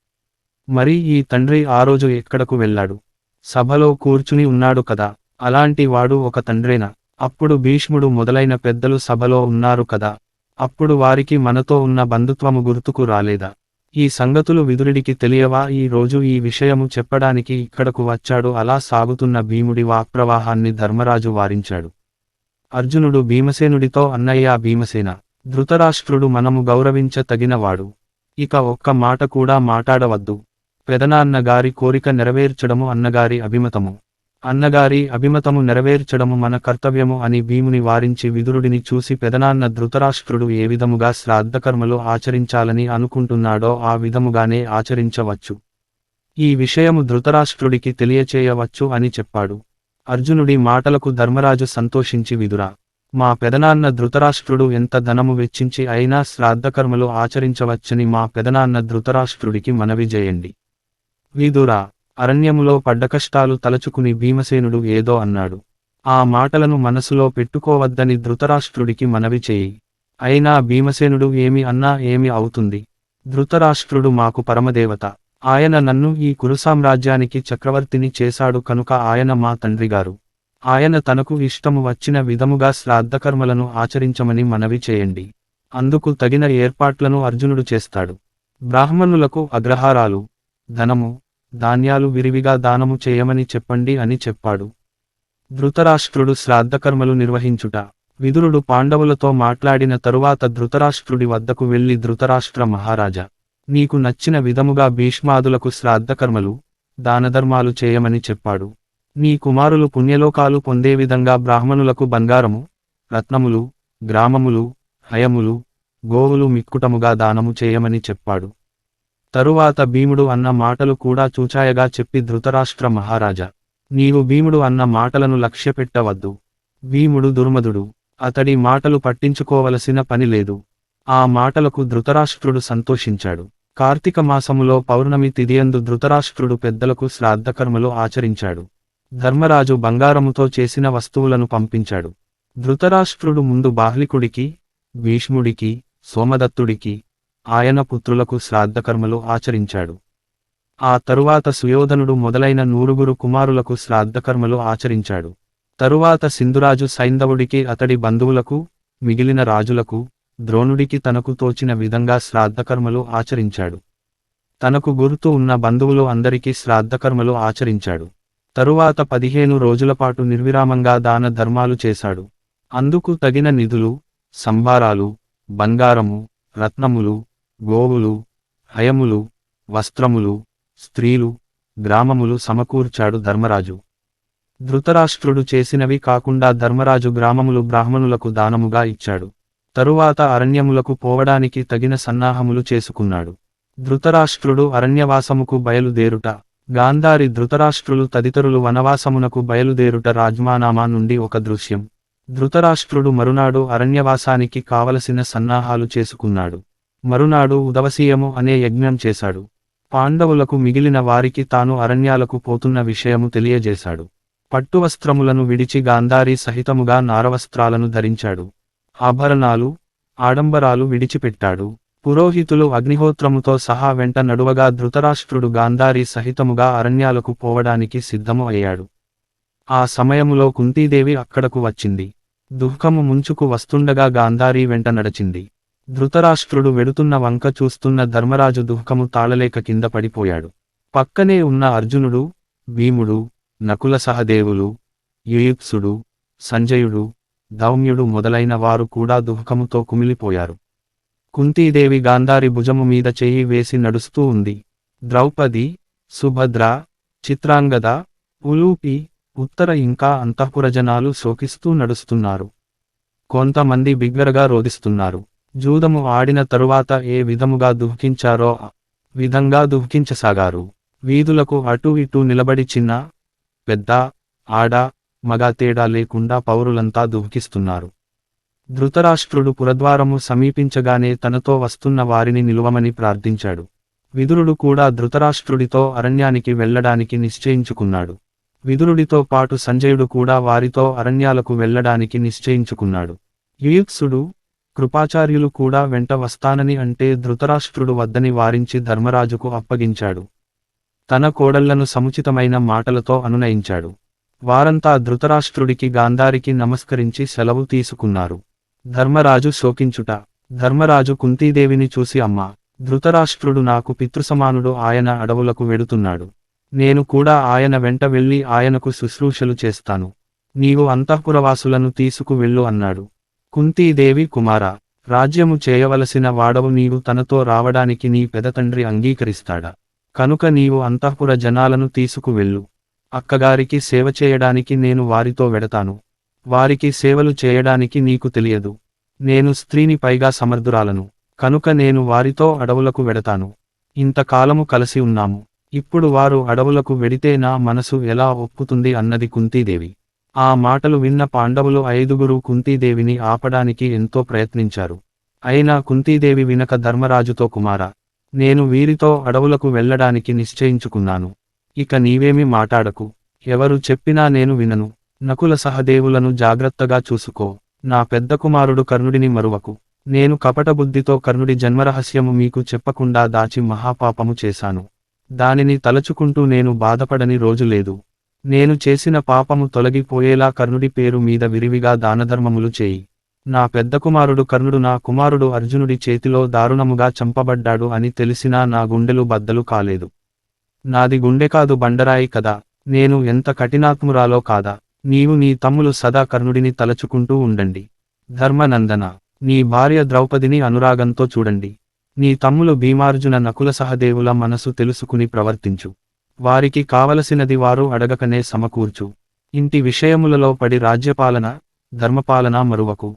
మరి ఈ తండ్రి ఆ రోజు ఎక్కడకు వెళ్ళాడు? సభలో కూర్చుని ఉన్నాడు కదా. అలాంటి వాడు ఒక తండ్రేనా? అప్పుడు భీష్ముడు మొదలైన పెద్దలు సభలో ఉన్నారు కదా. అప్పుడు వారికి మనతో ఉన్న బంధుత్వము గుర్తుకు రాలేదా? ఈ సంగతులు విదురుడికి తెలియవా? ఈ రోజు ఈ విషయము చెప్పడానికి ఇక్కడకు వచ్చాడు. అలా సాగుతున్న భీముడి వాక్ప్రవాహాన్ని ధర్మరాజు వారించాడు. అర్జునుడు భీమసేనుడితో, అన్నయ్య భీమసేన, ధృతరాష్ట్రుడు మనము గౌరవించ తగినవాడు. ఇక ఒక్క మాట కూడా మాట్లాడవద్దు. పెదనాన్న గారి కోరిక నెరవేర్చడము అన్నగారి అభిమతము. అన్నగారి అభిమతము నెరవేర్చడము మన కర్తవ్యము అని భీముని వారించి విదురుడిని చూసి, పెదనాన్న ధృతరాష్ట్రుడు ఏ విధముగా శ్రాద్ధకర్మలు ఆచరించాలని అనుకుంటున్నాడో ఆ విధముగానే ఆచరించవచ్చు. ఈ విషయము ధృతరాష్ట్రుడికి తెలియచేయవచ్చు అని చెప్పాడు. అర్జునుడి మాటలకు ధర్మరాజు సంతోషించి, విదురా, మా పెదనాన్న ధృతరాష్ట్రుడు ఎంత ధనము వెచ్చించి అయినా శ్రాద్ధకర్మలు ఆచరించవచ్చని మా పెదనాన్న ధృతరాష్ట్రుడికి మనవి చేయండి. విదురా, అరణ్యములో పడ్డకష్టాలు తలచుకుని భీమసేనుడు ఏదో అన్నాడు. ఆ మాటలను మనసులో పెట్టుకోవద్దని ధృతరాష్ట్రుడికి మనవి చేయి. అయినా భీమసేనుడు ఏమి అన్నా ఏమి అవుతుంది? ధృతరాష్ట్రుడు మాకు పరమదేవత. ఆయన నన్ను ఈ కురుసామ్రాజ్యానికి చక్రవర్తిని చేశాడు కనుక ఆయన మా తండ్రిగారు. ఆయన తనకు ఇష్టము వచ్చిన విధముగా శ్రాద్ధకర్మలను ఆచరించమని మనవి చేయండి. అందుకు తగిన ఏర్పాట్లను అర్జునుడు చేస్తాడు. బ్రాహ్మణులకు అగ్రహారాలు, ధనము, ధాన్యాలు విరివిగా దానము చేయమని చెప్పండి అని చెప్పాడు. ధృతరాష్ట్రుడు శ్రాద్ధకర్మలు నిర్వహించుట. విదురుడు పాండవులతో మాట్లాడిన తరువాత ధృతరాష్ట్రుడి వద్దకు వెళ్లి, ధృతరాష్ట్ర మహారాజా, నీకు నచ్చిన విధముగా భీష్మాదులకు శ్రాద్ధకర్మలు, దానధర్మాలు చేయమని చెప్పాడు. నీ కుమారులు పుణ్యలోకాలు పొందే విధంగా బ్రాహ్మణులకు బంగారము, రత్నములు, గ్రామములు, హయములు, గోవులు మిక్కుటముగా దానము చేయమని చెప్పాడు. తరువాత భీముడు అన్న మాటలు కూడా చూచాయగా చెప్పి, ధృతరాష్ట్ర మహారాజా, నీవు భీముడు అన్న మాటలను లక్ష్యపెట్టవద్దు. భీముడు దుర్మదుడు. అతడి మాటలు పట్టించుకోవలసిన పని లేదు. ఆ మాటలకు ధృతరాష్ట్రుడు సంతోషించాడు. కార్తీక మాసములో పౌర్ణమి తిథియందు ధృతరాష్ట్రుడు పెద్దలకు శ్రాద్ధకర్మలు ఆచరించాడు. ధర్మరాజు బంగారముతో చేసిన వస్తువులను పంపించాడు. ధృతరాష్ట్రుడు ముందు బాహ్లికుడికి, భీష్ముడికి, సోమదత్తుడికి, ఆయన పుత్రులకు శ్రాద్ధకర్మలు ఆచరించాడు. ఆ తరువాత సుయోధనుడు మొదలైన 100 కుమారులకు శ్రాద్ధకర్మలు ఆచరించాడు. తరువాత సింధురాజు సైంధవుడికి అతడి బంధువులకు, మిగిలిన రాజులకు, ద్రోణుడికి తనకు తోచిన విధంగా శ్రాద్ధకర్మలు ఆచరించాడు. తనకు గుర్తు ఉన్న బంధువులు అందరికీ శ్రాద్ధకర్మలు ఆచరించాడు. తరువాత 15 రోజులపాటు నిర్విరామంగా దాన ధర్మాలు చేశాడు. అందుకు తగిన నిధులు, సంభారాలు, బంగారము, రత్నములు, గోవులు, హయములు, వస్త్రములు, స్త్రీలు, గ్రామములు సమకూర్చాడు ధర్మరాజు. ధృతరాష్ట్రుడు చేసినవి కాకుండా ధర్మరాజు గ్రామములు బ్రాహ్మణులకు దానముగా ఇచ్చాడు. తరువాత అరణ్యములకు పోవడానికి తగిన సన్నాహములు చేసుకున్నాడు. ధృతరాష్ట్రుడు అరణ్యవాసముకు బయలుదేరుట. గాంధారి ధృతరాష్ట్రులు తదితరులు వనవాసమునకు బయలుదేరుట రాజ్మానామా నుండి ఒక దృశ్యం. ధృతరాష్ట్రుడు మరునాడు అరణ్యవాసానికి కావలసిన సన్నాహాలు చేసుకున్నాడు. మరునాడు ఉదవసీయము అనే యజ్ఞం చేశాడు. పాండవులకు మిగిలిన వారికి తాను అరణ్యాలకు పోతున్న విషయము తెలియజేశాడు. పట్టువస్త్రములను విడిచి గాంధారీ సహితముగా నారవస్త్రాలను ధరించాడు. ఆభరణాలు, ఆడంబరాలు విడిచిపెట్టాడు. పురోహితులు అగ్నిహోత్రముతో సహా వెంట నడువగా ధృతరాష్ట్రుడు గాంధారీ సహితముగా అరణ్యాలకు పోవడానికి సిద్ధము అయ్యాడు. ఆ సమయములో కుంతీదేవి అక్కడకు వచ్చింది. దుఃఖము ముంచుకు వస్తుండగా గాంధారీ వెంట నడచింది. ధృతరాష్ట్రుడు వెడుతున్న వంక చూస్తున్న ధర్మరాజు దుఃఖము తాళలేక కింద పడిపోయాడు. పక్కనే ఉన్న అర్జునుడు, భీముడు, నకుల సహదేవులు, యుయుత్సుడు, సంజయుడు, ధౌమ్యుడు మొదలైన వారు కూడా దుఃఖముతో కుమిలిపోయారు. కుంతీదేవి గాంధారి భుజము మీద చెయ్యి వేసి నడుస్తూ ఉంది. ద్రౌపది, సుభద్ర, చిత్రాంగద, ఉలూపి, ఉత్తర ఇంకా అంతఃపురజనాలు శోకిస్తూ నడుస్తున్నారు. కొంతమంది బిగ్గరగా రోదిస్తున్నారు. జూదము ఆడిన తరువాత ఏ విధముగా దుఃఖించారో ఆ విధంగా దుఃఖించసాగారు. వీధులకు అటూ ఇటూ నిలబడి చిన్న, పెద్ద, ఆడ, మగ తేడా లేకుండా పౌరులంతా దుఃఖిస్తున్నారు. ధృతరాష్ట్రుడు పురద్వారము సమీపించగానే తనతో వస్తున్న వారిని నిలువమని ప్రార్థించాడు. విదురుడు కూడా ధృతరాష్ట్రుడితో అరణ్యానికి వెళ్లడానికి నిశ్చయించుకున్నాడు. విదురుడితో పాటు సంజయుడు కూడా వారితో అరణ్యాలకు వెళ్లడానికి నిశ్చయించుకున్నాడు. యుయుత్సుడు, కృపాచార్యులు కూడా వెంట వస్తానని అంటే ధృతరాష్ట్రుడు వద్దని వారించి ధర్మరాజుకు అప్పగించాడు. తన కోడళ్లను సముచితమైన మాటలతో అనునయించాడు. వారంతా ధృతరాష్ట్రుడికి గాంధారికి నమస్కరించి సెలవు తీసుకున్నారు. ధర్మరాజు శోకించుట. ధర్మరాజు కుంతీదేవిని చూసి అమ్మా, ధృతరాష్ట్రుడు నాకు పితృసమానుడు, ఆయన అడవులకు వెడుతున్నాడు. నేను కూడా ఆయన వెంట వెళ్ళి ఆయనకు శుశ్రూషలు చేస్తాను. నీవు అంతఃపురవాసులను తీసుకు వెళ్ళు అన్నాడు. కుంతీదేవి కుమారా, రాజ్యము చేయవలసిన వాడవు నీవు తనతో రావడానికి నీ పెదతండ్రి అంగీకరిస్తాడా? కనుక నీవు అంతఃపుర జనాలను తీసుకు వెళ్ళు. అక్కగారికి సేవ చేయడానికి నేను వారితో వెడతాను. వారికి సేవలు చేయడానికి నీకు తెలియదు. నేను స్త్రీని పైగా సమర్థురాలను. కనుక నేను వారితో అడవులకు వెడతాను. ఇంతకాలము కలిసి ఉన్నాము. ఇప్పుడు వారు అడవులకు వెడితే నా మనసు ఎలా ఒప్పుతుంది అన్నది కుంతీదేవి. ఆ మాటలు విన్న పాండవులు 5గురు కుంతీదేవిని ఆపడానికి ఎంతో ప్రయత్నించారు. అయినా కుంతీదేవి వినక ధర్మరాజుతో కుమారా, నేను వీరితో అడవులకు వెళ్లడానికి నిశ్చయించుకున్నాను. ఇక నీవేమి మాటాడకు. ఎవరు చెప్పినా నేను వినను. నకుల సహదేవులను జాగ్రత్తగా చూసుకో. నా పెద్ద కుమారుడు కర్ణుడిని మరువకు. నేను కపటబుద్ధితో కర్ణుడి జన్మరహస్యము మీకు చెప్పకుండా దాచి మహాపాపము చేశాను. దానిని తలచుకుంటూ నేను బాధపడని రోజు లేదు. నేను చేసిన పాపము తొలగిపోయేలా కర్ణుడి పేరు మీద విరివిగా దానధర్మములు చేయి. నా పెద్ద కుమారుడు కర్ణుడు నా కుమారుడు అర్జునుడి చేతిలో దారుణముగా చంపబడ్డాడు అని తెలిసినా నా గుండెలు బద్దలు కాలేదు. నాది గుండె కాదు బండరాయి కదా. నేను ఎంత కఠినాత్మురాలో కాదా. నీవు నీ తమ్ములు సదా కర్ణుడిని తలచుకుంటూ ఉండండి. ధర్మనందన, నీ భార్య ద్రౌపదిని అనురాగంతో చూడండి. నీ తమ్ములు భీమార్జున నకుల సహదేవుల మనసు తెలుసుకుని ప్రవర్తించు. వారికి కావలసినది వారు అడగకనే సమకూర్చు. ఇంటి విషయములలో పడి రాజ్యపాలన, ధర్మపాలన మరువకు.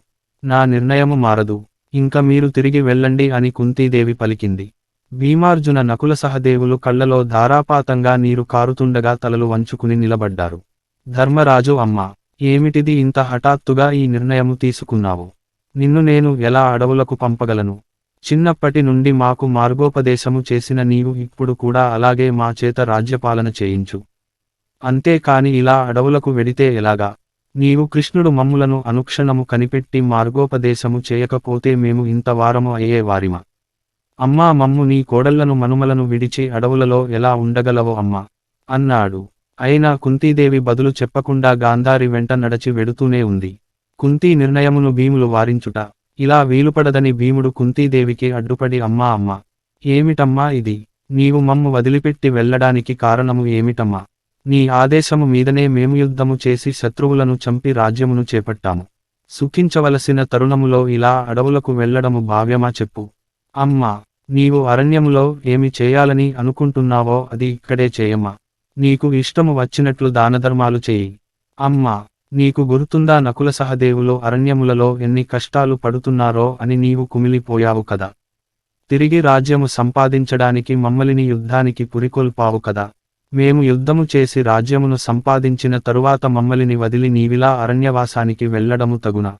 నా నిర్ణయము మారదు. ఇంక మీరు తిరిగి వెళ్ళండి అని కుంతీదేవి పలికింది. భీమార్జున నకుల సహదేవులు కళ్లలో ధారాపాతంగా నీరు కారుతుండగా తలలు వంచుకుని నిలబడ్డారు. ధర్మరాజు అమ్మా, ఏమిటిది ఇంత హఠాత్తుగా ఈ నిర్ణయము తీసుకున్నావు? నిన్ను నేను ఎలా అడవులకు పంపగలను? చిన్నప్పటి నుండి మాకు మార్గోపదేశము చేసిన నీవు ఇప్పుడు కూడా అలాగే మా చేత రాజ్యపాలన చేయించు. అంతేకాని ఇలా అడవులకు వెడితే ఎలాగా? నీవు కృష్ణుడు మమ్ములను అనుక్షణము కనిపెట్టి మార్గోపదేశము చేయకపోతే మేము ఇంత వారము అయ్యేవారిమా? అమ్మా మమ్ము నీ కోడళ్లను మనుమలను విడిచి అడవులలో ఎలా ఉండగలవో అమ్మా అన్నాడు. అయినా కుంతీదేవి బదులు చెప్పకుండా గాంధారి వెంట నడచి వెడుతూనే ఉంది. కుంతీ నిర్ణయమును భీములు వారించుట ఇలా వీలుపడదని భీముడు కుంతీదేవికి అడ్డుపడి అమ్మా అమ్మా ఏమిటమ్మా ఇది, నీవు మమ్ము వదిలిపెట్టి వెళ్ళడానికి కారణము ఏమిటమ్మా, నీ ఆదేశము మీదనే మేము యుద్ధము చేసి శత్రువులను చంపి రాజ్యమును చేపట్టాము, సుఖించవలసిన తరుణములో ఇలా అడవులకు వెళ్లడము భావ్యమా చెప్పు. అమ్మా, నీవు అరణ్యములో ఏమి చేయాలని అనుకుంటున్నావో అది ఇక్కడే చేయమ్మా, నీకు ఇష్టము వచ్చినట్లు దానధర్మాలు చేయి. అమ్మా, నీకు గుర్తుందా నకుల సహదేవులు అరణ్యములలో ఎన్ని కష్టాలు పడుతున్నారో అని నీవు కుమిలిపోయావు కదా, తిరిగి రాజ్యము సంపాదించడానికి మమ్మలిని యుద్ధానికి పురికొల్పావు కదా, మేము యుద్ధము చేసి రాజ్యమును సంపాదించిన తరువాత మమ్మలిని వదిలి నీవిలా అరణ్యవాసానికి వెళ్లడము తగునా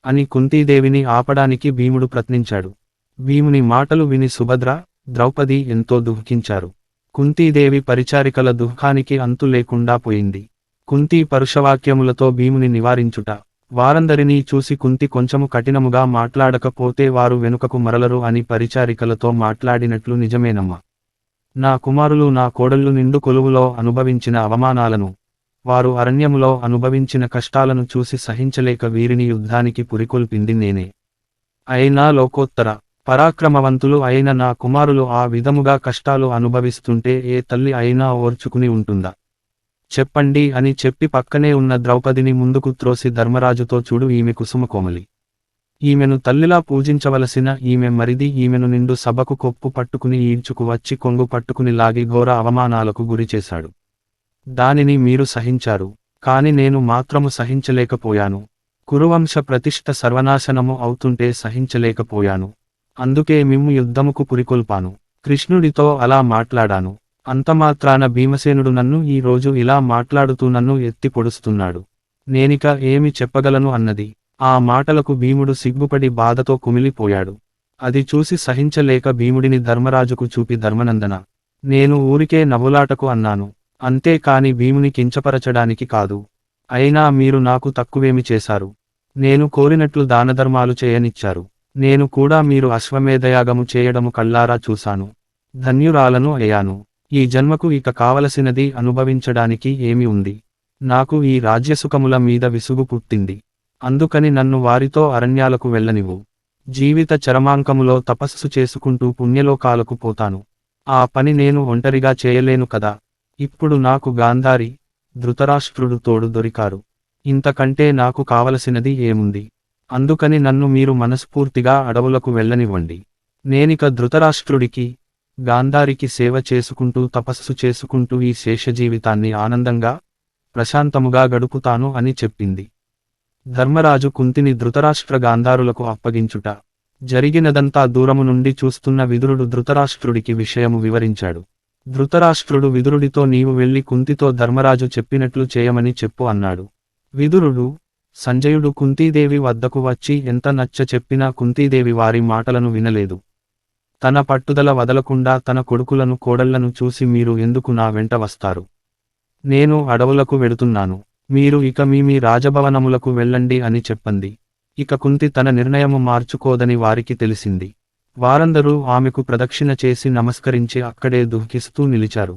అని కుంతీదేవిని ఆపడానికి భీముడు ప్రయత్నించాడు. భీముని మాటలు విని సుభద్ర, ద్రౌపది ఎంతో దుఃఖించారు. కుంతీదేవి పరిచారికల దుఃఖానికి అంతు లేకుండా పోయింది. కుంతీ పరుషవాక్యములతో భీముని నివారించుట, వారందరినీ చూసి కుంతి కొంచెము కఠినముగా మాట్లాడకపోతే వారు వెనుకకు మరలరు అని పరిచారికలతో మాట్లాడినట్లు నిజమేనమ్మా. నా కుమారులు నా కోడళ్ళు నిండు కొలువులో అనుభవించిన అవమానాలను, వారు అరణ్యములో అనుభవించిన కష్టాలను చూసి సహించలేక వీరిని యుద్ధానికి పురికొల్పింది నేనే. అయినా లోకోత్తర పరాక్రమవంతులు అయిన నా కుమారులు ఆ విధముగా కష్టాలు అనుభవిస్తుంటే ఏ తల్లి అయినా ఓర్చుకుని ఉంటుందా, చెప్పండి అని చెప్పి పక్కనే ఉన్న ద్రౌపదిని ముందుకు త్రోసి ధర్మరాజుతో చూడు, ఈమె కుసుమకోమలి, ఈమెను తల్లిలా పూజించవలసిన ఈమె మరిది ఈమెను నిండు సభకు కొప్పు పట్టుకుని ఈడ్చుకు వచ్చి కొంగు పట్టుకుని లాగి ఘోర అవమానాలకు గురిచేశాడు. దానిని మీరు సహించారు, కాని నేను మాత్రము సహించలేకపోయాను. కురువంశ ప్రతిష్ఠ సర్వనాశనము అవుతుంటే సహించలేకపోయాను. అందుకే మిమ్ము యుద్ధముకు పురికొల్పాను. కృష్ణుడితో అలా మాట్లాడాను. అంతమాత్రాన భీమసేనుడు నన్ను ఈ రోజు ఇలా మాట్లాడుతూ నన్ను ఎత్తి పొడుస్తున్నాడు. నేనిక ఏమి చెప్పగలను అన్నది. ఆ మాటలకు భీముడు సిగ్గుపడి బాధతో కుమిలిపోయాడు. అది చూసి సహించలేక భీముడిని ధర్మరాజుకు చూపి ధర్మనందన, నేను ఊరికే నవ్వులాటకు అన్నాను, అంతేకాని భీముని కించపరచడానికి కాదు. అయినా మీరు నాకు తక్కువేమి చేశారు, నేను కోరినట్లు దానధర్మాలు చేయనిచ్చారు. నేను కూడా మీరు అశ్వమేధయాగము చేయడము కళ్ళారా చూశాను. ధన్యురాలను అయ్యాను. ఈ జన్మకు ఇక కావలసినది అనుభవించడానికి ఏమి ఉంది. నాకు ఈ రాజ్యసుఖముల మీద విసుగు పుట్టింది. అందుకని నన్ను వారితో అరణ్యాలకు వెళ్ళనివ్వు. జీవిత చరమాంకములో తపస్సు చేసుకుంటూ పుణ్యలోకాలకు పోతాను. ఆ పని నేను ఒంటరిగా చేయలేను కదా. ఇప్పుడు నాకు గాంధారి, ధృతరాష్ట్రుడు తోడు దొరికారు. ఇంతకంటే నాకు కావలసినది ఏముంది. అందుకని నన్ను మీరు మనస్ఫూర్తిగా అడవులకు వెళ్ళనివ్వండి. నేనిక ధృతరాష్ట్రుడికి, గాంధారికి సేవ చేసుకుంటూ తపస్సు చేసుకుంటూ ఈ శేషజీవితాన్ని ఆనందంగా, ప్రశాంతముగా గడుపుతాను అని చెప్పింది. ధర్మరాజు కుంతిని ధృతరాష్ట్ర గాంధారులకు అప్పగించుట, జరిగినదంతా దూరము నుండి చూస్తున్న విదురుడు ధృతరాష్ట్రుడికి విషయము వివరించాడు. ధృతరాష్ట్రుడు విదురుడితో నీవు వెళ్లి కుంతితో ధర్మరాజు చెప్పినట్లు చేయమని చెప్పు అన్నాడు. విదురుడు, సంజయుడు కుంతీదేవి వద్దకు వచ్చి ఎంత నచ్చ చెప్పినా కుంతీదేవి వారి మాటలను వినలేదు. తన పట్టుదల వదలకుండా తన కొడుకులను కోడళ్లను చూసి మీరు ఎందుకు నా వెంట వస్తారు? నేను అడవులకు వెడుతున్నాను. మీరు ఇక మీ రాజభవనములకు వెళ్ళండి అని చెప్పంది. ఇక కుంతి తన నిర్ణయము మార్చుకోదని వారికి తెలిసింది. వారందరూ ఆమెకు ప్రదక్షిణ చేసి నమస్కరించి అక్కడే దుఃఖిస్తూ నిలిచారు.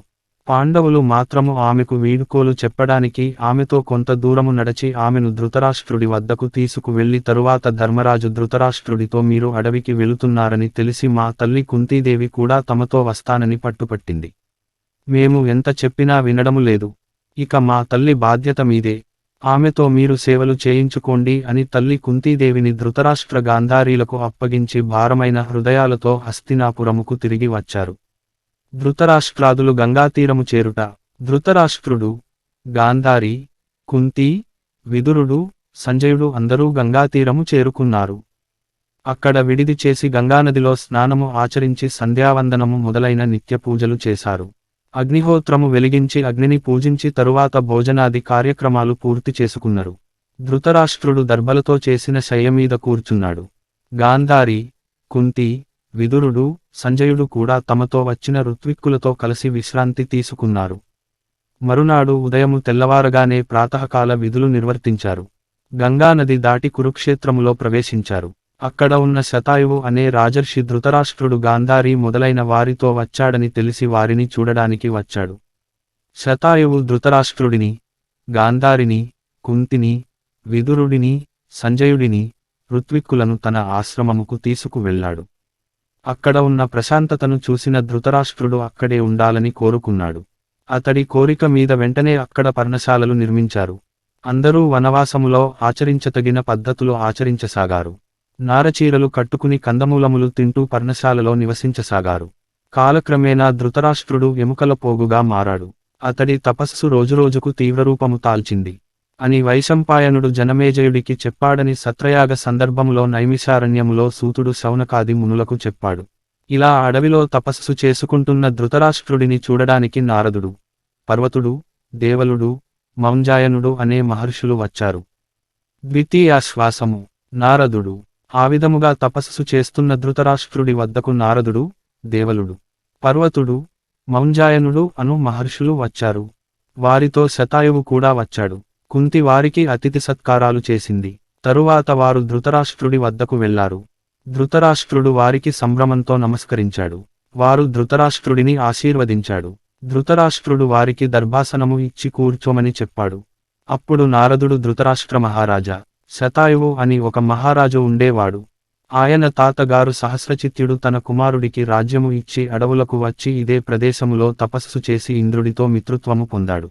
పాండవులు మాత్రము ఆమెకు వీడ్కోలు చెప్పడానికి ఆమెతో కొంత దూరము నడచి ఆమెను ధృతరాష్ట్రుడి వద్దకు తీసుకు వెళ్లి తరువాత ధర్మరాజు ధృతరాష్ట్రుడితో మీరు అడవికి వెళుతున్నారని తెలిసి మా తల్లి కుంతీదేవి కూడా తమతో వస్తానని పట్టుపట్టింది. మేము ఎంత చెప్పినా వినడము లేదు. ఇక మా తల్లి బాధ్యత మీదే. ఆమెతో మీరు సేవలు చేయించుకోండి అని తల్లి కుంతీదేవిని ధృతరాష్ట్ర గాంధారీలకు అప్పగించి భారమైన హృదయాలతో హస్తినాపురముకు తిరిగి వచ్చారు. ధృతరాష్ట్రాదులు గంగాతీరము చేరుట. ధృతరాష్ట్రుడు, గాంధారి, కుంతి, విదురుడు, సంజయుడు అందరూ గంగాతీరము చేరుకున్నారు. అక్కడ విడిది చేసి గంగానదిలో స్నానము ఆచరించి సంధ్యావందనము మొదలైన నిత్య పూజలు చేశారు. అగ్నిహోత్రము వెలిగించి అగ్నిని పూజించి తరువాత భోజనాది కార్యక్రమాలు పూర్తి చేసుకున్నారు. ధృతరాష్ట్రుడు దర్భలతో చేసిన శయ్యమీద కూర్చున్నాడు. గాంధారి, కుంతి, విదురుడు, సంజయుడు కూడా తమతో వచ్చిన ఋత్విక్కులతో కలిసి విశ్రాంతి తీసుకున్నారు. మరునాడు ఉదయము తెల్లవారగానే ప్రాతకాల విధులు నిర్వర్తించారు. గంగానది దాటి కురుక్షేత్రములో ప్రవేశించారు. అక్కడ ఉన్న శతాయువు అనే రాజర్షి ధృతరాష్ట్రుడు గాంధారి మొదలైన వారితో వచ్చాడని తెలిసి వారిని చూడడానికి వచ్చాడు. శతాయువు ధృతరాష్ట్రుడిని, గాంధారిని, కుంతిని, విదురుడిని, సంజయుడిని, ఋత్విక్కులను తన ఆశ్రమముకు తీసుకువెళ్ళాడు. అక్కడ ఉన్న ప్రశాంతతను చూసిన ధృతరాష్ట్రుడు అక్కడే ఉండాలని కోరుకున్నాడు. అతడి కోరిక మీద వెంటనే అక్కడ పర్ణశాలలు నిర్మించారు. అందరూ వనవాసములో ఆచరించతగిన పద్ధతులు ఆచరించసాగారు. నారచీరలు కట్టుకుని కందమూలములు తింటూ పర్ణశాలలో నివసించసాగారు. కాలక్రమేణా ధృతరాష్ట్రుడు ఎముకల పోగుగా మారాడు. అతడి తపస్సు రోజురోజుకు తీవ్రరూపము తాల్చింది అని వైశంపాయనుడు జనమేజయుడికి చెప్పాడని సత్రయాగ సందర్భములో నైమిషారణ్యములో సూతుడు శౌనకాది మునులకు చెప్పాడు. ఇలా అడవిలో తపస్సు చేసుకుంటున్న ధృతరాష్ట్రుడిని చూడడానికి నారదుడు, పర్వతుడు, దేవలుడు, మౌంజాయనుడు అనే మహర్షులు వచ్చారు. ద్వితీయాశ్వాసము. నారదుడు. ఆ విధముగా తపస్సు చేస్తున్న ధృతరాష్ట్రుడి వద్దకు నారదుడు, దేవలుడు, పర్వతుడు, మౌంజాయనుడు అను మహర్షులు వచ్చారు. వారితో శతాయువు కూడా వచ్చాడు. కుంతి వారికి అతిథి సత్కారాలు చేసింది. తరువాత వారు ధృతరాష్ట్రుడి వద్దకు వెళ్లారు. ధృతరాష్ట్రుడు వారికి సంభ్రమంతో నమస్కరించాడు. వారు ధృతరాష్ట్రుడిని ఆశీర్వదించాడు. ధృతరాష్ట్రుడు వారికి దర్భాసనము ఇచ్చి కూర్చోమని చెప్పాడు. అప్పుడు నారదుడు ధృతరాష్ట్ర మహారాజా, శతాయువు అని ఒక మహారాజు ఉండేవాడు. ఆయన తాతగారు సహస్రచిత్యుడు తన కుమారుడికి రాజ్యము ఇచ్చి అడవులకు వచ్చి ఇదే ప్రదేశములో తపస్సు చేసి ఇంద్రుడితో మిత్రుత్వము పొందాడు.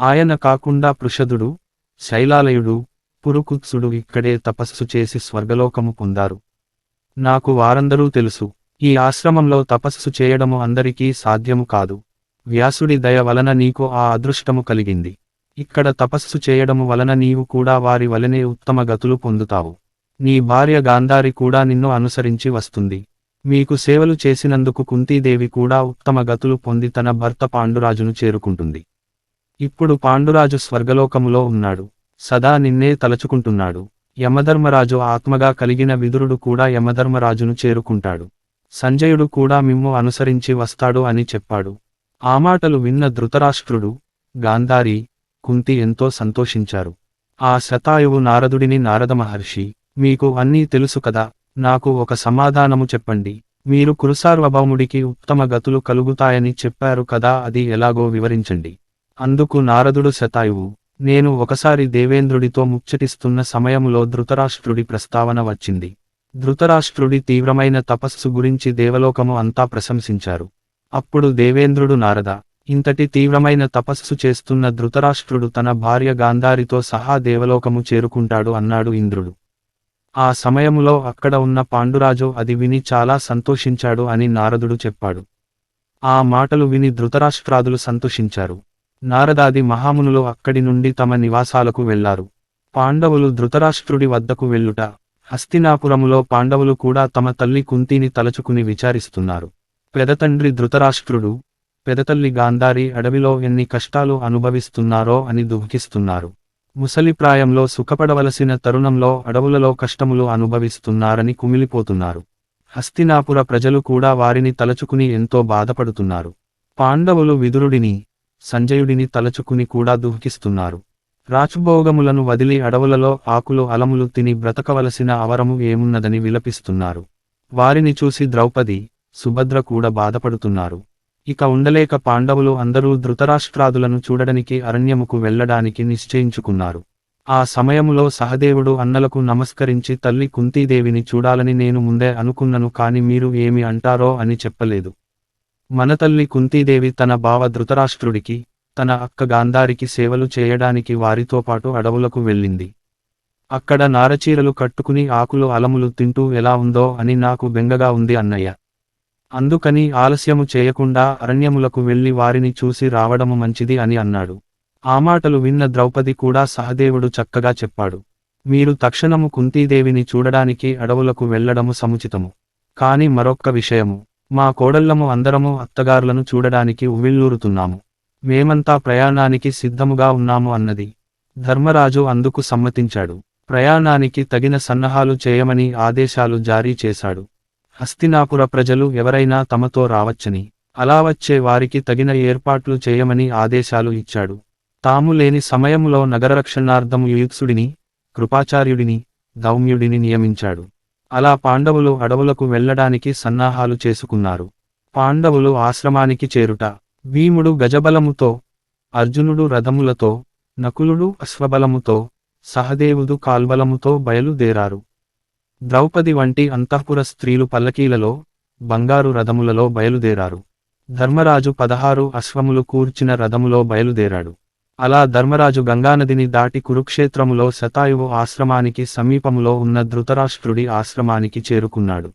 ఆయన కాకుండా పృషదుడు, శైలాలయుడు, పురుకుత్సుడు ఇక్కడే తపస్సు చేసి స్వర్గలోకము పొందారు. నాకు వారందరూ తెలుసు. ఈ ఆశ్రమంలో తపస్సు చేయడము అందరికీ సాధ్యము కాదు. వ్యాసుడి దయ వలన నీకు ఆ అదృష్టము కలిగింది. ఇక్కడ తపస్సు చేయడము వలన నీవు కూడా వారి వలనే ఉత్తమ గతులు పొందుతావు. నీ భార్య గాంధారి కూడా నిన్ను అనుసరించి వస్తుంది. మీకు సేవలు చేసినందుకు కుంతీదేవి కూడా ఉత్తమ గతులు పొంది తన భర్త పాండురాజును చేరుకుంటుంది. ఇప్పుడు పాండురాజు స్వర్గలోకములో ఉన్నాడు. సదా నిన్నే తలచుకుంటున్నాడు. యమధర్మరాజు ఆత్మగా కలిగిన విదురుడు కూడా యమధర్మరాజును చేరుకుంటాడు. సంజయుడు కూడా మిమ్ము అనుసరించి వస్తాడు అని చెప్పాడు. ఆ మాటలు విన్న ధృతరాష్ట్రుడు, గాంధారి, కుంతి ఎంతో సంతోషించారు. ఆ శతాయువు నారదుడిని, నారద మహర్షి, మీకు అన్నీ తెలుసు కదా, నాకు ఒక సమాధానము చెప్పండి. మీరు కురుసార్వభౌముడికి ఉత్తమ గతులు కలుగుతాయని చెప్పారు కదా, అది ఎలాగో వివరించండి. అందుకు నారదుడు, శతాయువు, నేను ఒకసారి దేవేంద్రుడితో ముచ్చటిస్తున్న సమయములో ధృతరాష్ట్రుడి ప్రస్తావన వచ్చింది. ధృతరాష్ట్రుడి తీవ్రమైన తపస్సు గురించి దేవలోకము అంతా ప్రశంసించారు. అప్పుడు దేవేంద్రుడు, నారద, ఇంతటి తీవ్రమైన తపస్సు చేస్తున్న ధృతరాష్ట్రుడు తన భార్య గాంధారితో సహా దేవలోకము చేరుకుంటాడు అన్నాడు ఇంద్రుడు. ఆ సమయములో అక్కడ ఉన్న పాండురాజు అది విని చాలా సంతోషించాడు అని నారదుడు చెప్పాడు. ఆ మాటలు విని ధృతరాష్ట్రాదులు సంతోషించారు. నారదాది మహామునులు అక్కడి నుండి తమ నివాసాలకు వెళ్లారు. పాండవులు ధృతరాష్ట్రుడి వద్దకు వెళ్ళుట. హస్తినాపురములో పాండవులు కూడా తమ తల్లి కుంతిని తలచుకుని విచారిస్తున్నారు. పెదతండ్రి ధృతరాష్ట్రుడు, పెదతల్లి గాంధారి అడవిలో ఎన్ని కష్టాలు అనుభవిస్తున్నారో అని దుఃఖిస్తున్నారు. ముసలిప్రాయంలో సుఖపడవలసిన తరుణంలో అడవులలో కష్టములు అనుభవిస్తున్నారని కుమిలిపోతున్నారు. హస్తినాపుర ప్రజలు కూడా వారిని తలచుకుని ఎంతో బాధపడుతున్నారు. పాండవులు విదురుడిని, సంజయుడిని తలచుకుని కూడా దుఃఖిస్తున్నారు. రాజభోగములను వదిలి అడవులలో ఆకులు అలములు తిని బ్రతకవలసిన అవరము ఏమున్నదని విలపిస్తున్నారు. వారిని చూసి ద్రౌపది, సుభద్ర కూడా బాధపడుతున్నారు. ఇక ఉండలేక పాండవులు అందరూ ధృతరాష్ట్రాదులను చూడడానికి అరణ్యముకు వెళ్లడానికి నిశ్చయించుకున్నారు. ఆ సమయములో సహదేవుడు అన్నలకు నమస్కరించి, తల్లి కుంతీదేవిని చూడాలని నేను ముందే అనుకున్నను, కాని మీరు ఏమి అంటారో అని చెప్పలేదు. మన తల్లి కుంతీదేవి తన బావ ధృతరాష్ట్రుడికి, తన అక్క గాంధారికి సేవలు చేయడానికి వారితో పాటు అడవులకు వెళ్ళింది. అక్కడ నారచీరలు కట్టుకుని ఆకులు అలములు తింటూ ఎలా ఉందో అని నాకు బెంగగా ఉంది అన్నయ్య. అందుకని ఆలస్యము చేయకుండా అరణ్యములకు వెళ్లి వారిని చూసి రావడము మంచిది అని అన్నాడు. ఆ మాటలు విన్న ద్రౌపది కూడా సహదేవుడు చక్కగా చెప్పాడు. మీరు తక్షణము కుంతీదేవిని చూడడానికి అడవులకు వెళ్లడము సముచితము. కాని మరొక్క విషయము, మా కోడళ్లము అందరము అత్తగారులను చూడడానికి ఉవ్విళ్ళూరుతున్నాము. మేమంతా ప్రయాణానికి సిద్ధముగా ఉన్నాము అన్నది. ధర్మరాజు అందుకు సమ్మతించాడు. ప్రయాణానికి తగిన సన్నాహాలు చేయమని ఆదేశాలు జారీ చేశాడు. హస్తినాపుర ప్రజలు ఎవరైనా తమతో రావచ్చని, అలా వచ్చే వారికి తగిన ఏర్పాట్లు చేయమని ఆదేశాలు ఇచ్చాడు. తాము లేని సమయములో నగరరక్షణార్థము యుయుత్సుడిని, కృపాచార్యుడిని, దౌమ్యుడిని నియమించాడు. అలా పాండవులు అడవులకు వెళ్ళడానికి సన్నాహాలు చేసుకున్నారు. పాండవులు ఆశ్రమానికి చేరుట, భీముడు గజబలముతో, అర్జునుడు రథములతో, నకులుడు అశ్వబలముతో, సహదేవుడు కాల్బలముతో బయలుదేరారు. ద్రౌపది వంటి అంతఃపుర స్త్రీలు పల్లకీలలో, బంగారు రథములలో బయలుదేరారు. ధర్మరాజు 16 అశ్వములు కూర్చిన రథములో బయలుదేరాడు. అలా ధర్మరాజు గంగానదిని దాటి కురుక్షేత్రములో శతాయువు ఆశ్రమానికి సమీపములో ఉన్న ధృతరాష్ట్రుడి ఆశ్రమానికి చేరుకున్నాడు.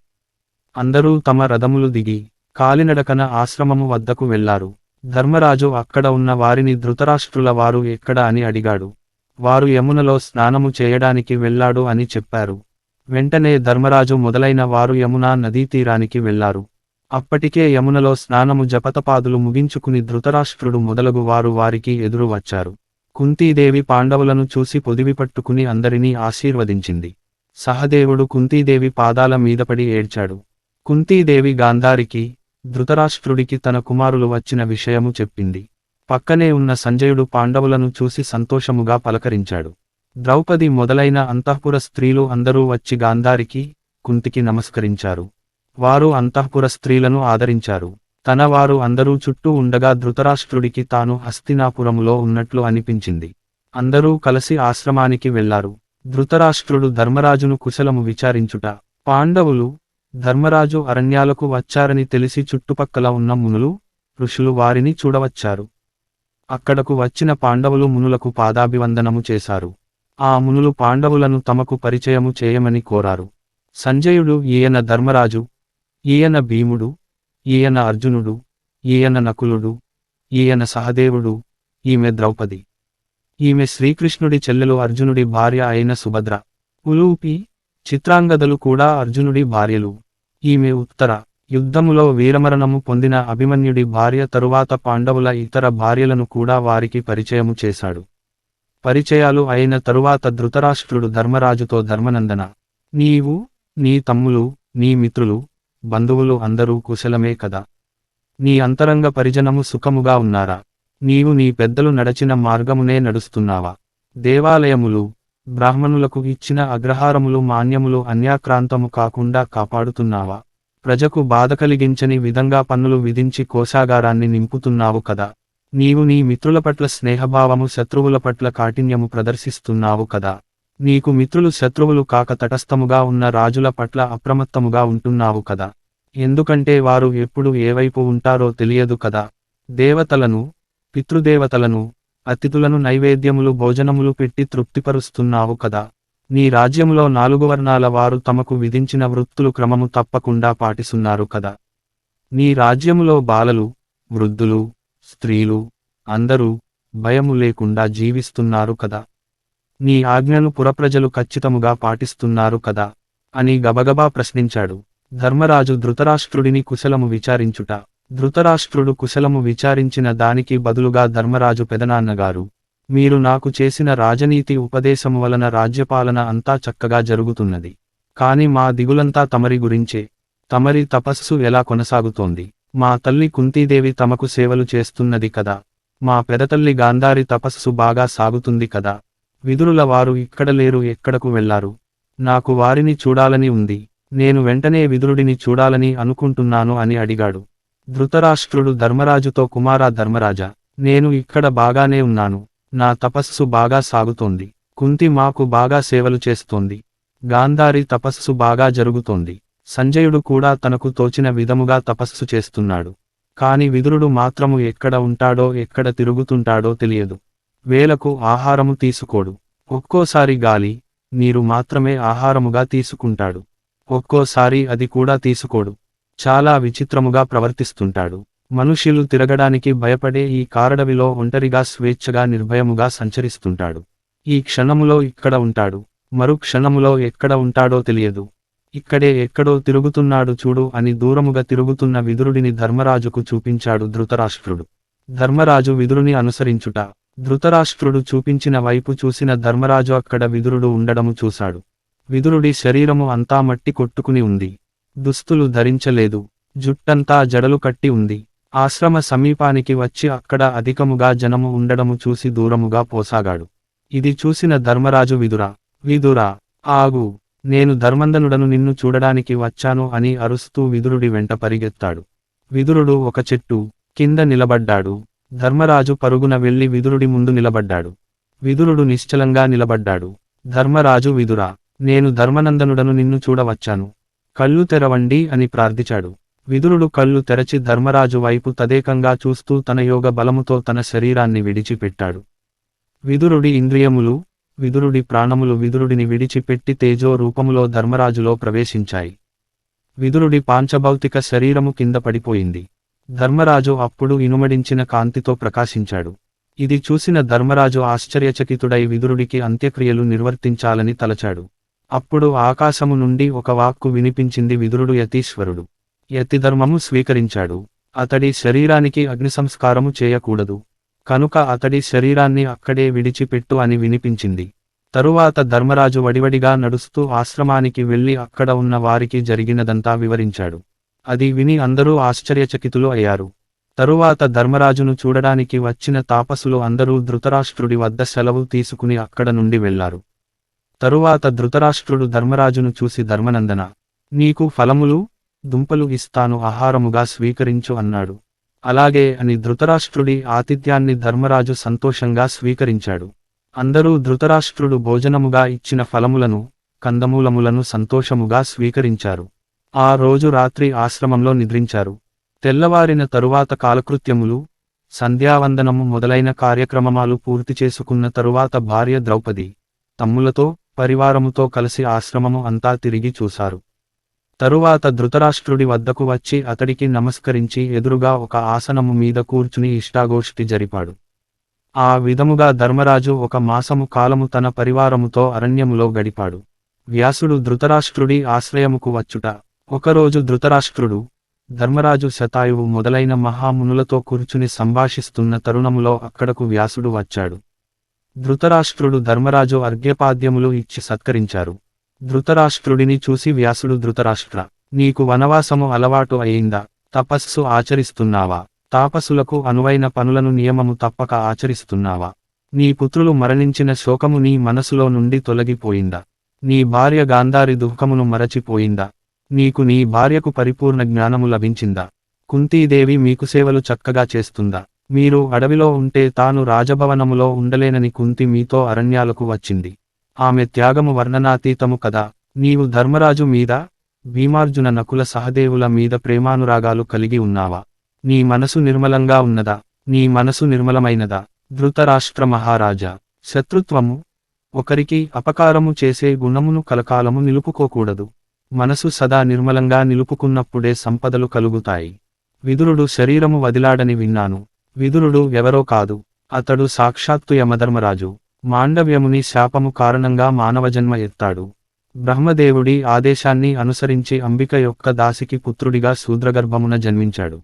అందరూ తమ రథములు దిగి కాలినడకన ఆశ్రమము వద్దకు వెళ్లారు. ధర్మరాజు అక్కడ ఉన్న వారిని ధృతరాష్ట్రుల వారు ఎక్కడ అని అడిగాడు. వారు యమునలో స్నానము చేయడానికి వెళ్ళాడు అని చెప్పారు. వెంటనే ధర్మరాజు మొదలైన వారు యమునా నదీ తీరానికి వెళ్లారు. అప్పటికే యమునలో స్నానము జపతపాదులు ముగించుకుని ధృతరాష్ట్రుడు మొదలగు వారు వారికి ఎదురు వచ్చారు. కుంతీదేవి పాండవులను చూసి పొదివిపట్టుకుని అందరినీ ఆశీర్వదించింది. సహదేవుడు కుంతీదేవి పాదాల మీదపడి ఏడ్చాడు. కుంతీదేవి గాంధారికి, ధృతరాష్ట్రుడికి తన కుమారులు వచ్చిన విషయము చెప్పింది. పక్కనే ఉన్న సంజయుడు పాండవులను చూసి సంతోషముగా పలకరించాడు. ద్రౌపది మొదలైన అంతఃపుర స్త్రీలు అందరూ వచ్చి గాంధారికి, కుంతికి నమస్కరించారు. వారు అంతఃపుర స్త్రీలను ఆదరించారు. తన వారు అందరూ చుట్టూ ఉండగా ధృతరాష్ట్రుడికి తాను హస్తినాపురములో ఉన్నట్లు అనిపించింది. అందరూ కలిసి ఆశ్రమానికి వెళ్లారు. ధృతరాష్ట్రుడు ధర్మరాజును కుశలము విచారించుట, పాండవులు, ధర్మరాజు అరణ్యాలకు వచ్చారని తెలిసి చుట్టుపక్కల ఉన్న మునులు, ఋషులు వారిని చూడవచ్చారు. అక్కడకు వచ్చిన పాండవులు మునులకు పాదాభివందనము చేశారు. ఆ మునులు పాండవులను తమకు పరిచయము చేయమని కోరారు. సంజయుడు ఈయన ధర్మరాజు, ఈయన భీముడు, ఈయన అర్జునుడు, ఈయన నకులుడు, ఈయన సహదేవుడు, ఈమె ద్రౌపది. ఈమె శ్రీకృష్ణుడి చెల్లెలు అర్జునుడి భార్య అయిన సుభద్ర. ఉలూపి, చిత్రాంగదలు కూడా అర్జునుడి భార్యలు. ఈమె ఉత్తర యుద్ధములో వీరమరణము పొందిన అభిమన్యుడి భార్య. తరువాత పాండవుల ఇతర భార్యలను కూడా వారికి పరిచయము చేశాడు. పరిచయాలు అయిన తరువాత ధృతరాష్ట్రుడు ధర్మరాజుతో, ధర్మనందన, నీవు, నీ తమ్ములు, నీ మిత్రులు, బంధువులు అందరూ కుశలమే కదా? నీ అంతరంగ పరిజనము సుఖముగా ఉన్నారా? నీవు నీ పెద్దలు నడచిన మార్గమునే నడుస్తున్నావా? దేవాలయములు, బ్రాహ్మణులకు ఇచ్చిన అగ్రహారములు మాన్యములు అన్యాక్రాంతము కాకుండా కాపాడుతున్నావా? ప్రజకు బాధ కలిగించని విధంగా పన్నులు విధించి కోశాగారాన్ని నింపుతున్నావు కదా? నీవు నీ మిత్రుల పట్ల స్నేహభావము, శత్రువుల పట్ల కాఠిన్యము ప్రదర్శిస్తున్నావు కదా? నీకు మిత్రులు శత్రువులు కాక తటస్థముగా ఉన్న రాజుల పట్ల అప్రమత్తముగా ఉంటున్నావు కదా? ఎందుకంటే వారు ఎప్పుడు ఏవైపు ఉంటారో తెలియదు కదా? దేవతలను, పితృదేవతలను, అతిథులను నైవేద్యములు, భోజనములు పెట్టి తృప్తిపరుస్తున్నావు కదా? నీ రాజ్యములో 4 వర్ణాల వారు తమకు విధించిన వృత్తులు క్రమము తప్పకుండా పాటిస్తున్నారు కదా? నీ రాజ్యములో బాలలు, వృద్ధులు, స్త్రీలు అందరూ భయము లేకుండా జీవిస్తున్నారు కదా? నీ ఆజ్ఞను పురప్రజలు ఖచ్చితముగా పాటిస్తున్నారు కదా? అని గబగబా ప్రశ్నించాడు. ధర్మరాజు ధృతరాష్ట్రుడిని కుశలము విచారించుట. ధృతరాష్ట్రుడు కుశలము విచారించిన దానికి బదులుగా ధర్మరాజు, పెదనాన్నగారు, మీరు నాకు చేసిన రాజనీతి ఉపదేశము వలన రాజ్యపాలన అంతా చక్కగా జరుగుతున్నది. కాని మా దిగులంతా తమరి గురించే. తమరి తపస్సు ఎలా కొనసాగుతోంది? మా తల్లి కుంతీదేవి తమకు సేవలు చేస్తున్నది కదా? మా పెదతల్లి గాంధారి తపస్సు బాగా సాగుతుంది కదా? విదురుల వారు ఇక్కడ లేరు, ఎక్కడకు వెళ్లారు? నాకు వారిని చూడాలని ఉంది. నేను వెంటనే విదురుడిని చూడాలని అనుకుంటున్నాను అని అడిగాడు. ధృతరాష్ట్రుడు ధర్మరాజుతో, కుమారా ధర్మరాజా, నేను ఇక్కడ బాగానే ఉన్నాను. నా తపస్సు బాగా సాగుతోంది. కుంతి మాకు బాగా సేవలు చేస్తోంది. గాంధారి తపస్సు బాగా జరుగుతోంది. సంజయుడు కూడా తనకు తోచిన విధముగా తపస్సు చేస్తున్నాడు. కాని విదురుడు మాత్రము ఎక్కడ ఉంటాడో, ఎక్కడ తిరుగుతుంటాడో తెలియదు. వేలకు ఆహారము తీసుకోడు. ఒక్కోసారి గాలి, నీరు మాత్రమే ఆహారముగా తీసుకుంటాడు. ఒక్కోసారి అది కూడా తీసుకోడు. చాలా విచిత్రముగా ప్రవర్తిస్తుంటాడు. మనుష్యులు తిరగడానికి భయపడే ఈ కారడవిలో ఒంటరిగా స్వేచ్ఛగా నిర్భయముగా సంచరిస్తుంటాడు. ఈ క్షణములో ఇక్కడ ఉంటాడు, మరు క్షణములో ఎక్కడ ఉంటాడో తెలియదు. ఇక్కడే ఎక్కడో తిరుగుతున్నాడు చూడు అని దూరముగా తిరుగుతున్న విదురుడిని ధర్మరాజుకు చూపించాడు ధృతరాష్ట్రుడు. ధర్మరాజు విదురుని అనుసరించుట. ధృతరాష్ట్రుడు చూపించిన వైపు చూసిన ధర్మరాజు అక్కడ విదురుడు ఉండడము చూశాడు. విదురుడి శరీరము అంతా మట్టి కొట్టుకుని ఉంది. దుస్తులు ధరించలేదు. జుట్టంతా జడలు కట్టి ఉంది. ఆశ్రమ సమీపానికి వచ్చి అక్కడ అధికముగా జనము ఉండడము చూసి దూరముగా పోసాగాడు. ఇది చూసిన ధర్మరాజు, విదురా, విదురా, ఆగు, నేను ధర్మందనుడను నిన్ను చూడడానికి వచ్చాను అని అరుస్తూ విదురుడి వెంట పరిగెత్తాడు. విదురుడు ఒక చెట్టు కింద నిలబడ్డాడు. ధర్మరాజు పరుగున వెళ్లి విదురుడి ముందు నిలబడ్డాడు. విదురుడు నిశ్చలంగా నిలబడ్డాడు. ధర్మరాజు విదురా, నేను ధర్మనందనుడను నిన్ను చూడవచ్చాను. కళ్ళు తెరవండి అని ప్రార్థించాడు. విదురుడు కళ్ళు తెరచి ధర్మరాజు వైపు తదేకంగా చూస్తూ తన యోగ బలముతో తన శరీరాన్ని విడిచిపెట్టాడు. విదురుడి ఇంద్రియములు, విదురుడి ప్రాణములు విదురుడిని విడిచిపెట్టి తేజో రూపములో ధర్మరాజులో ప్రవేశించాయి. విదురుడి పాంచభౌతిక శరీరము కింద పడిపోయింది. ధర్మరాజు అప్పుడు ఇనుమడించిన కాంతితో ప్రకాశించాడు. ఇది చూసిన ధర్మరాజు ఆశ్చర్యచకితుడై విదురుడికి అంత్యక్రియలు నిర్వర్తించాలని తలచాడు. అప్పుడు ఆకాశము నుండి ఒక వాక్కు వినిపించింది. విదురుడు యతీశ్వరుడు. యతిధర్మము స్వీకరించాడు. అతడి శరీరానికి అగ్నిసంస్కారము చేయకూడదు. కనుక అతడి శరీరాన్ని అక్కడే విడిచిపెట్టు అని వినిపించింది. తరువాత ధర్మరాజు వడివడిగా నడుస్తూ ఆశ్రమానికి వెళ్లి అక్కడ ఉన్న వారికి జరిగినదంతా వివరించాడు. అది విని అందరూ ఆశ్చర్యచకితులు అయ్యారు. తరువాత ధర్మరాజును చూడడానికి వచ్చిన తాపసులు అందరూ ధృతరాష్ట్రుడి వద్ద సెలవు తీసుకుని అక్కడ నుండి వెళ్లారు. తరువాత ధృతరాష్ట్రుడు ధర్మరాజును చూసి ధర్మనందన, నీకు ఫలములు, దుంపలు ఇస్తాను, ఆహారముగా స్వీకరించు అన్నాడు. అలాగే అని ధృతరాష్ట్రుడి ఆతిథ్యాన్ని ధర్మరాజు సంతోషంగా స్వీకరించాడు. అందరూ ధృతరాష్ట్రుడు భోజనముగా ఇచ్చిన ఫలములను, కందమూలములను సంతోషముగా స్వీకరించారు. ఆ రోజు రాత్రి ఆశ్రమంలో నిద్రించారు. తెల్లవారిన తరువాత కాలకృత్యములు, సంధ్యావందనము మొదలైన కార్యక్రమాలు పూర్తి చేసుకున్న తరువాత భార్య ద్రౌపది తమ్ములతో, పరివారముతో కలిసి ఆశ్రమము అంతా తిరిగి చూశారు. తరువాత ధృతరాష్ట్రుడి వద్దకు వచ్చి అతడికి నమస్కరించి ఎదురుగా ఒక ఆసనము మీద కూర్చుని ఇష్టాగోష్ఠి జరిపాడు. ఆ విధముగా ధర్మరాజు 1 మాసము కాలము తన పరివారముతో అరణ్యములో గడిపాడు. వ్యాసుడు ధృతరాష్ట్రుడి ఆశ్రయముకు వచ్చుట. ఒకరోజు ధృతరాష్ట్రుడు, ధర్మరాజు, శతాయువు మొదలైన మహామునులతో కూర్చుని సంభాషిస్తున్న తరుణములో అక్కడకు వ్యాసుడు వచ్చాడు. ధృతరాష్ట్రుడు ధర్మరాజు అర్ఘ్యపాద్యములు ఇచ్చి సత్కరించారు. ధృతరాష్ట్రుడిని చూసి వ్యాసుడు, ధృతరాష్ట్ర, నీకు వనవాసము అలవాటు అయిందా? తపస్సు ఆచరిస్తున్నావా? తాపసులకు అనువైన పనులను నియమము తప్పక ఆచరిస్తున్నావా? నీ పుత్రులు మరణించిన శోకము నీ మనసులో నుండి తొలగిపోయిందా? నీ భార్య గాంధారి దుఃఖమును మరచిపోయిందా? నీకు నీ భార్యకు పరిపూర్ణ జ్ఞానము లభించిందా? కుంతీదేవి మీకు సేవలు చక్కగా చేస్తుందా? మీరు అడవిలో ఉంటే తాను రాజభవనములో ఉండలేనని కుంతి మీతో అరణ్యాలకు వచ్చింది. ఆమె త్యాగము వర్ణనాతీతము కదా. నీవు ధర్మరాజు మీద, భీమార్జున, నకుల, సహదేవుల మీద ప్రేమానురాగాలు కలిగి ఉన్నావా? నీ మనసు నిర్మలంగా ఉన్నదా? నీ మనసు నిర్మలమైనదా? ధృతరాష్ట్ర మహారాజా, శత్రుత్వము, ఒకరికి అపకారము చేసే గుణమును కలకాలము నిలుపుకోకూడదు. మనసు సదా నిర్మలంగా నిలుపుకున్నప్పుడే సంపదలు కలుగుతాయి. విదురుడు శరీరము వదిలాడని విన్నాను. విదురుడు ఎవరో కాదు, అతడు సాక్షాత్తు యమధర్మరాజు. మాండవ్యముని శాపము కారణంగా మానవజన్మ ఎత్తాడు. బ్రహ్మదేవుడి ఆదేశాన్ని అనుసరించి అంబిక యొక్క దాసికి పుత్రుడిగా శూద్రగర్భమున జన్మించాడు.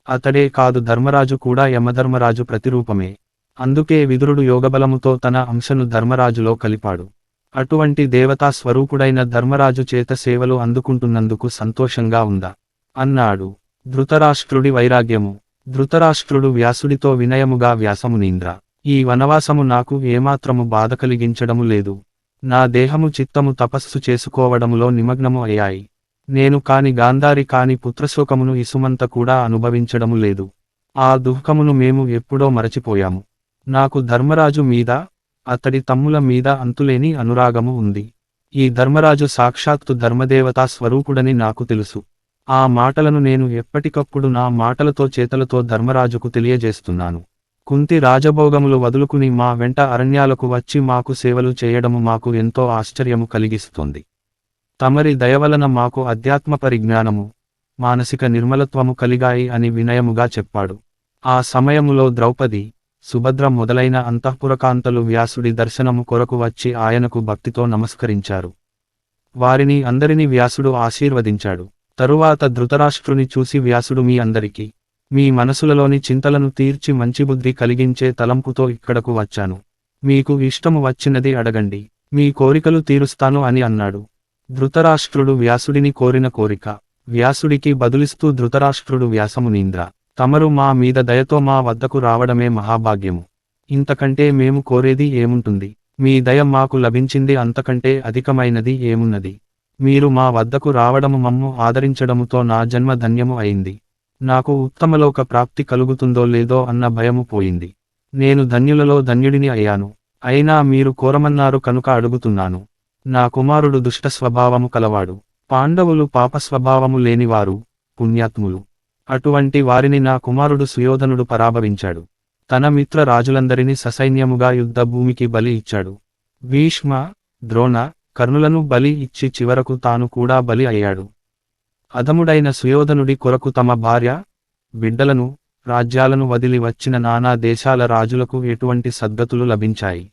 అతడే కాదు, ధర్మరాజు కూడా యమధర్మరాజు ప్రతిరూపమే. అందుకే విదురుడు యోగబలముతో తన అంశను ధర్మరాజులో కలిపాడు. అటువంటి దేవతా స్వరూపుడైన ధర్మరాజు చేత సేవలు అందుకుంటున్నందుకు సంతోషంగా ఉందా అన్నాడు. ధృతరాష్ట్రుడి వైరాగ్యము. ధృతరాష్ట్రుడు వ్యాసుడితో వినయముగా, వ్యాసమునీంద్ర, ఈ వనవాసము నాకు ఏమాత్రము బాధ కలిగించడము లేదు. నా దేహము చిత్తము తపస్సు చేసుకోవడములో నిమగ్నము అయ్యాయి. నేను కాని గాంధారి కాని పుత్రశోకమును ఇసుమంత కూడా అనుభవించడము లేదు. ఆ దుఃఖమును మేము ఎప్పుడో మరచిపోయాము. నాకు ధర్మరాజు మీద, అతడి తమ్ముల మీద అంతులేని అనురాగము ఉంది. ఈ ధర్మరాజు సాక్షాత్తు ధర్మదేవతా స్వరూపుడని నాకు తెలుసు. ఆ మాటలను నేను ఎప్పటికప్పుడు నా మాటలతో, చేతలతో ధర్మరాజుకు తెలియజేస్తున్నాను. కుంతి రాజభోగములు వదులుకుని మా వెంట అరణ్యాలకు వచ్చి మాకు సేవలు చేయడము మాకు ఎంతో ఆశ్చర్యము కలిగిస్తోంది. తమరి దయవలన మాకు అధ్యాత్మ పరిజ్ఞానము, మానసిక నిర్మలత్వము కలిగాయి అని వినయముగా చెప్పాడు. ఆ సమయములో ద్రౌపది, సుభద్ర మొదలైన అంతఃపురకాంతలు వ్యాసుడి దర్శనము కొరకు వచ్చి ఆయనకు భక్తితో నమస్కరించారు. వారిని అందరినీ వ్యాసుడు ఆశీర్వదించాడు. తరువాత ధృతరాష్ట్రుని చూసి వ్యాసుడు, మీ అందరికీ మీ మనసులలోని చింతలను తీర్చి మంచి బుద్ధి కలిగించే తలంపుతో ఇక్కడకు వచ్చాను. మీకు ఇష్టము వచ్చినది అడగండి, మీ కోరికలు తీరుస్తాను అని అన్నాడు. ధృతరాష్ట్రుడు వ్యాసుడిని కోరిన కోరిక. వ్యాసుడికి బదులిస్తూ ధృతరాష్ట్రుడు, వ్యాసమునీంద్ర, తమరు మా మీద దయతో మా వద్దకు రావడమే మహాభాగ్యము. ఇంతకంటే మేము కోరేది ఏముంటుంది? మీ దయ మాకు లభించింది, అంతకంటే అధికమైనది ఏమున్నది? మీరు మా వద్దకు రావడము మమ్ము ఆదరించడముతో నా జన్మ ధన్యము అయింది. నాకు ఉత్తమలోక ప్రాప్తి కలుగుతుందో లేదో అన్న భయము పోయింది. నేను ధన్యులలో ధన్యుడిని అయ్యాను. అయినా మీరు కోరమన్నారు కనుక అడుగుతున్నాను. నా కుమారుడు దుష్ట స్వభావము కలవాడు. పాండవులు పాప స్వభావము లేనివారు, పుణ్యాత్ములు. అటువంటి వారిని నా కుమారుడు సుయోధనుడు పరాభవించాడు. తన మిత్ర రాజులందరినీ ససైన్యముగా యుద్ధ భూమికి బలి ఇచ్చాడు. భీష్మ, ద్రోణ, కర్ణులను బలి ఇచ్చి చివరకు తాను కూడా బలి అయ్యాడు. అధముడైన సుయోధనుడి కొరకు తమ భార్య, బిడ్డలను, రాజ్యాలను వదిలి వచ్చిన నానా దేశాల రాజులకు ఎటువంటి సద్గతులు లభించాయి.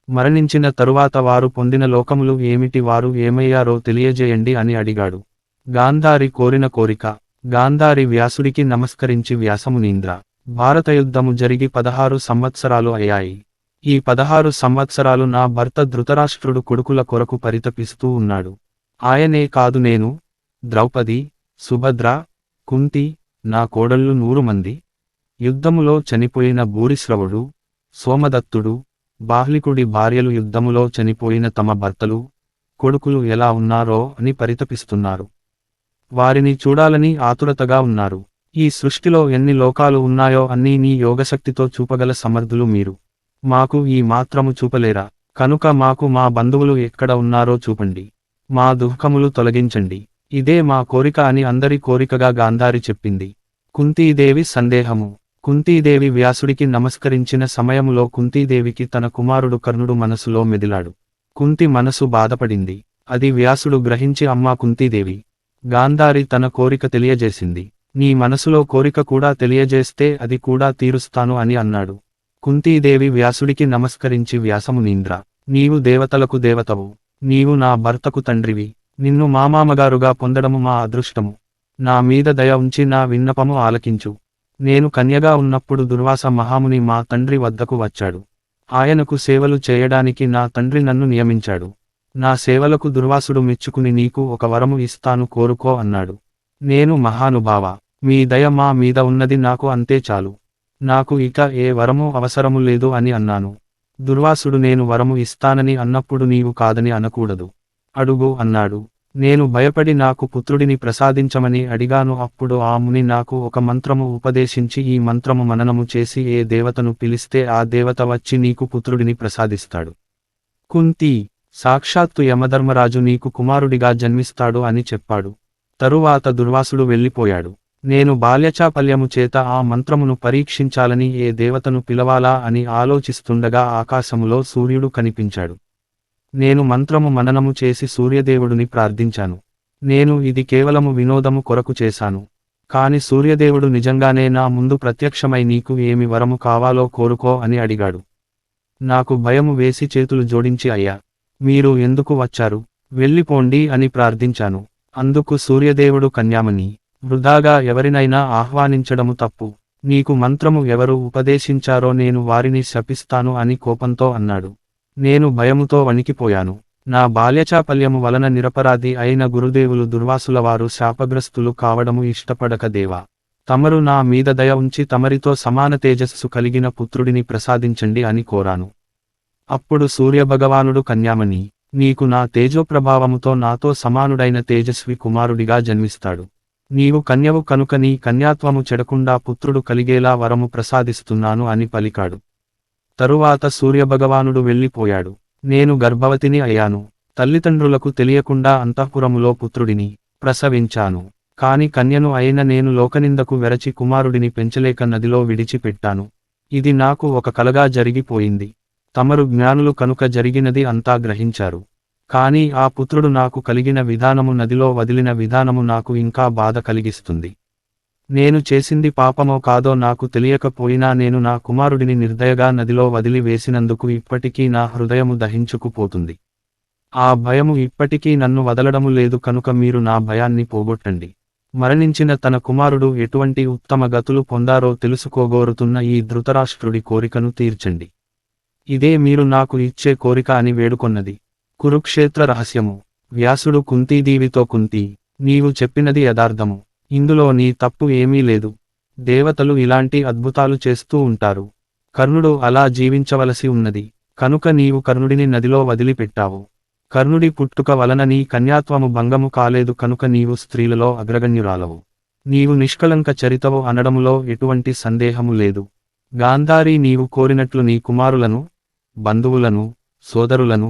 మరణించిన తరువాత వారు పొందిన లోకములు ఏమిటి, వారు ఏమయ్యారో తెలియజేయండి అని అడిగాడు. గాంధారి కోరిన కోరిక. గాంధారి వ్యాసుడికి నమస్కరించి వ్యాసమునీంద్ర, భారతయుద్ధము జరిగి 16 సంవత్సరాలు అయ్యాయి. ఈ 16 సంవత్సరాలు నా భర్త ధృతరాష్ట్రుడు కొడుకుల కొరకు పరితపిస్తూ ఉన్నాడు. ఆయనే కాదు నేను, ద్రౌపది, సుభద్ర, కుంతి, నా కోడళ్ళు 100 మంది. యుద్ధములో చనిపోయిన భూరిశ్రవుడు, సోమదత్తుడు, బాహ్లికుడి భార్యలు యుద్ధములో చనిపోయిన తమ భర్తలు, కొడుకులు ఎలా ఉన్నారో అని పరితపిస్తున్నారు. వారిని చూడాలని ఆతురతగా ఉన్నారు. ఈ సృష్టిలో ఎన్ని లోకాలు ఉన్నాయో అన్నీ నీ యోగశక్తితో చూపగల సమర్థులు మీరు. మాకు ఈ మాత్రము చూపలేరా? కనుక మాకు మా బంధువులు ఎక్కడ ఉన్నారో చూపండి. మా దుఃఖములు తొలగించండి. ఇదే మా కోరిక అని అందరి కోరికగా గాంధారి చెప్పింది. కుంతీదేవి సందేహము. కుంతీదేవి వ్యాసుడికి నమస్కరించిన సమయములో కుంతీదేవికి తన కుమారుడు కర్ణుడు మనసులో మెదిలాడు. కుంతి మనసు బాధపడింది. అది వ్యాసుడు గ్రహించి అమ్మా కుంతీదేవి, గాంధారి తన కోరిక తెలియజేసింది. నీ మనసులో కోరిక కూడా తెలియజేస్తే అది కూడా తీరుస్తాను అని అన్నాడు. కుంతీదేవి వ్యాసుడికి నమస్కరించి వ్యాసమునీంద్ర, నీవు దేవతలకు దేవతవు. నీవు నా భర్తకు తండ్రివి. నిన్ను మామామగారుగా పొందడము మా అదృష్టము. నా మీద దయ ఉంచి నా విన్నపము ఆలకించు. నేను కన్యగా ఉన్నప్పుడు దుర్వాస మహాముని మా తండ్రి వద్దకు వచ్చాడు. ఆయనకు సేవలు చేయడానికి నా తండ్రి నన్ను నియమించాడు. నా సేవలకు దుర్వాసుడు మెచ్చుకుని నీకు ఒక వరము ఇస్తాను, కోరుకో అన్నాడు. నేను మహానుభావ, మీ దయ మా మీద ఉన్నది, నాకు అంతే చాలు. నాకు ఇక ఏ వరము అవసరము లేదు అని అన్నాను. దుర్వాసుడు నేను వరము ఇస్తానని అన్నప్పుడు నీవు కాదని అనకూడదు. అడుగు అన్నాడు. నేను భయపడి నాకు పుత్రుడిని ప్రసాదించమని అడిగాను. అప్పుడు ఆ ముని నాకు ఒక మంత్రము ఉపదేశించి, ఈ మంత్రము మననము చేసి ఏ దేవతను పిలిస్తే ఆ దేవత వచ్చి నీకు పుత్రుడిని ప్రసాదిస్తాడు. కుంతి, సాక్షాత్తు యమధర్మరాజు నీకు కుమారుడిగా జన్మిస్తాడు అని చెప్పాడు. తరువాత దుర్వాసుడు వెళ్ళిపోయాడు. నేను బాల్యచాపల్యము చేత ఆ మంత్రమును పరీక్షించాలని ఏ దేవతను పిలవాలా అని ఆలోచిస్తుండగా ఆకాశములో సూర్యుడు కనిపించాడు. నేను మంత్రము మననము చేసి సూర్యదేవుడిని ప్రార్థించాను. నేను ఇది కేవలము వినోదము కొరకు చేశాను. కాని సూర్యదేవుడు నిజంగానే నా ముందు ప్రత్యక్షమై నీకు ఏమి వరము కావాలో కోరుకో అని అడిగాడు. నాకు భయము వేసి చేతులు జోడించి, అయ్యా, మీరు ఎందుకు వచ్చారు? వెళ్ళిపోండి అని ప్రార్థించాను. అందుకు సూర్యదేవుడు, కన్యామణి, వృధాగా ఎవరినైనా ఆహ్వానించడము తప్పు. నీకు మంత్రము ఎవరు ఉపదేశించారో నేను వారిని శపిస్తాను అని కోపంతో అన్నాడు. నేను భయముతో వణికిపోయాను. నా బాల్యచాపల్యము వలన నిరపరాధి అయిన గురుదేవులు దుర్వాసులవారు శాపగ్రస్తులు కావడము ఇష్టపడక దేవా, తమరు నా మీద దయ ఉంచి తమరితో సమాన తేజస్సు కలిగిన పుత్రుడిని ప్రసాదించండి అని కోరాను. అప్పుడు సూర్యభగవానుడు, కన్యామణి, నీకు నా తేజోప్రభావముతో నాతో సమానుడైన తేజస్వి కుమారుడిగా జన్మిస్తాడు. నీవు కన్యవు కనుక నీ కన్యాత్వము చెడకుండా పుత్రుడు కలిగేలా వరము ప్రసాదిస్తున్నాను అని పలికాడు. తరువాత సూర్యభగవానుడు వెళ్ళిపోయాడు. నేను గర్భవతిని అయ్యాను. తల్లిదండ్రులకు తెలియకుండా అంతఃపురములో పుత్రుడిని ప్రసవించాను. కాని కన్యను అయిన నేను లోకనిందకు వెరచి కుమారుడిని పెంచలేక నదిలో విడిచిపెట్టాను. ఇది నాకు ఒక కలగా జరిగిపోయింది. తమరు జ్ఞానులు కనుక జరిగినది అంతా గ్రహించారు. కానీ ఆ పుత్రుడు నాకు కలిగిన విధానము, నదిలో వదిలిన విధానము నాకు ఇంకా బాధ కలిగిస్తుంది. నేను చేసింది పాపమో కాదో నాకు తెలియకపోయినా నేను నా కుమారుడిని నిర్దయగా నదిలో వదిలి వేసినందుకు ఇప్పటికీ నా హృదయము దహించుకుపోతుంది. ఆ భయము ఇప్పటికీ నన్ను వదలడము లేదు కనుక మీరు నా భయాన్ని పోగొట్టండి. మరణించిన తన కుమారుడు ఎటువంటి ఉత్తమ గతులు పొందారో తెలుసుకోగోరుతున్న ఈ ధృతరాష్ట్రుడి కోరికను తీర్చండి. ఇదే మీరు నాకు ఇచ్చే కోరిక అని వేడుకొన్నది. కురుక్షేత్ర రహస్యము. వ్యాసుడు కుంతీదేవితో, కుంతి, నీవు చెప్పినది యథార్థము. ఇందులో నీ తప్పు ఏమీ లేదు. దేవతలు ఇలాంటి అద్భుతాలు చేస్తూ ఉంటారు. కర్ణుడు అలా జీవించవలసి ఉన్నది కనుక నీవు కర్ణుడిని నదిలో వదిలిపెట్టావు. కర్ణుడి పుట్టుక వలన నీ కన్యాత్వము భంగము కాలేదు కనుక నీవు స్త్రీలలో అగ్రగణ్యురాలవు. నీవు నిష్కళంక చరితవు అనడములో ఎటువంటి సందేహము లేదు. గాంధారీ నీవు కోరినట్లు నీ కుమారులను, బంధువులను, సోదరులను,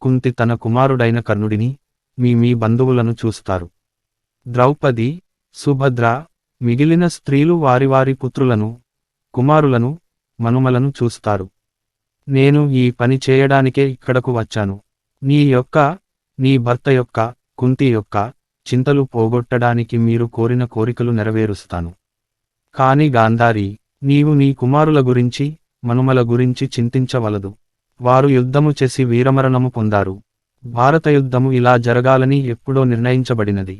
కుంతి తన కుమారుడైన కర్ణుడిని, మీ బంధువులను చూస్తారు. ద్రౌపది, సుభద్ర, మిగిలిన స్త్రీలు వారి పుత్రులను, కుమారులను, మనుమలను చూస్తారు. నేను ఈ పని చేయడానికే ఇక్కడకు వచ్చాను. నీ భర్త యొక్క, కుంతి యొక్క చింతలు పోగొట్టడానికి మీరు కోరిన కోరికలు నెరవేరుస్తాను. కాని గాంధారీ, నీవు నీ కుమారుల గురించి, మనుమల గురించి చింతించవలదు. వారు యుద్ధము చేసి వీరమరణము పొందారు. భారత యుద్ధము ఇలా జరగాలని ఎప్పుడో నిర్ణయించబడినది.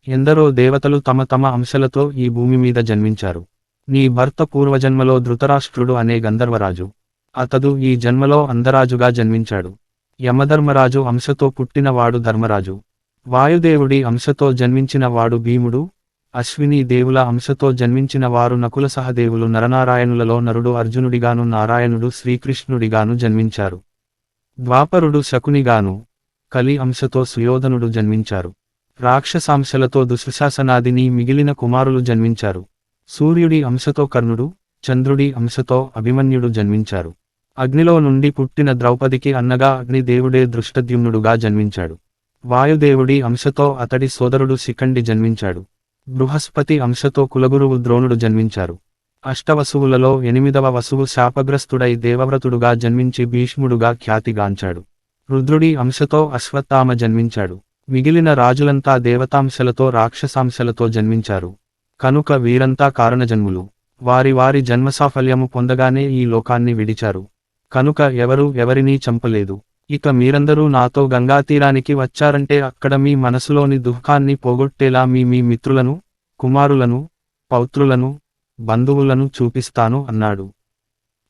ఎందరో దేవతలు తమ తమ అంశలతో ఈ భూమి మీద జన్మించారు. నీ భర్త పూర్వజన్మలో ధృతరాష్ట్రుడు అనే గంధర్వరాజు. అతడు ఈ జన్మలో అందరాజుగా జన్మించాడు. యమధర్మరాజు అంశతో పుట్టినవాడు ధర్మరాజు. వాయుదేవుడి అంశతో జన్మించిన వాడు భీముడు. అశ్విని దేవుల అంశతో జన్మించిన వారు నకుల సహదేవులు. నరనారాయణులలో నరుడు అర్జునుడిగాను నారాయణుడు శ్రీకృష్ణుడిగాను జన్మించారు. ద్వాపరుడు శకునిగాను, కలి అంశతో సుయోధనుడు జన్మించారు. రాక్షసాంశలతో దుశ్శాసనాదిని మిగిలిన కుమారులు జన్మించారు. సూర్యుడి అంశతో కర్ణుడు, చంద్రుడి అంశతో అభిమన్యుడు జన్మించారు. అగ్నిలో నుండి పుట్టిన ద్రౌపదికి అన్నగా అగ్నిదేవుడే దృష్టద్యుమ్నుడుగా జన్మించాడు. వాయుదేవుడి అంశతో అతడి సోదరుడు శిఖండి జన్మించాడు. బృహస్పతి అంశతో కులగురువు ద్రోణుడు జన్మించారు. అష్టవసువులలో 8వ వసువు శాపగ్రస్తుడై దేవవ్రతుడుగా జన్మించి భీష్ముడుగా ఖ్యాతిగాంచాడు. రుద్రుడి అంశతో అశ్వత్థామ జన్మించాడు. మిగిలిన రాజులంతా దేవతాంశలతో రాక్షసాంశలతో జన్మించారు. కనుక వీరంతా కారణజన్ములు. వారి జన్మసాఫల్యము పొందగానే ఈ లోకాన్ని విడిచారు. కనుక ఎవరినీ చంపలేదు. ఇక మీరందరూ నాతో గంగాతీరానికి వచ్చారంటే అక్కడ మీ మనసులోని దుఃఖాన్ని పోగొట్టేలా మీ మిత్రులను, కుమారులను, పౌత్రులను, బంధువులను చూపిస్తాను అన్నాడు.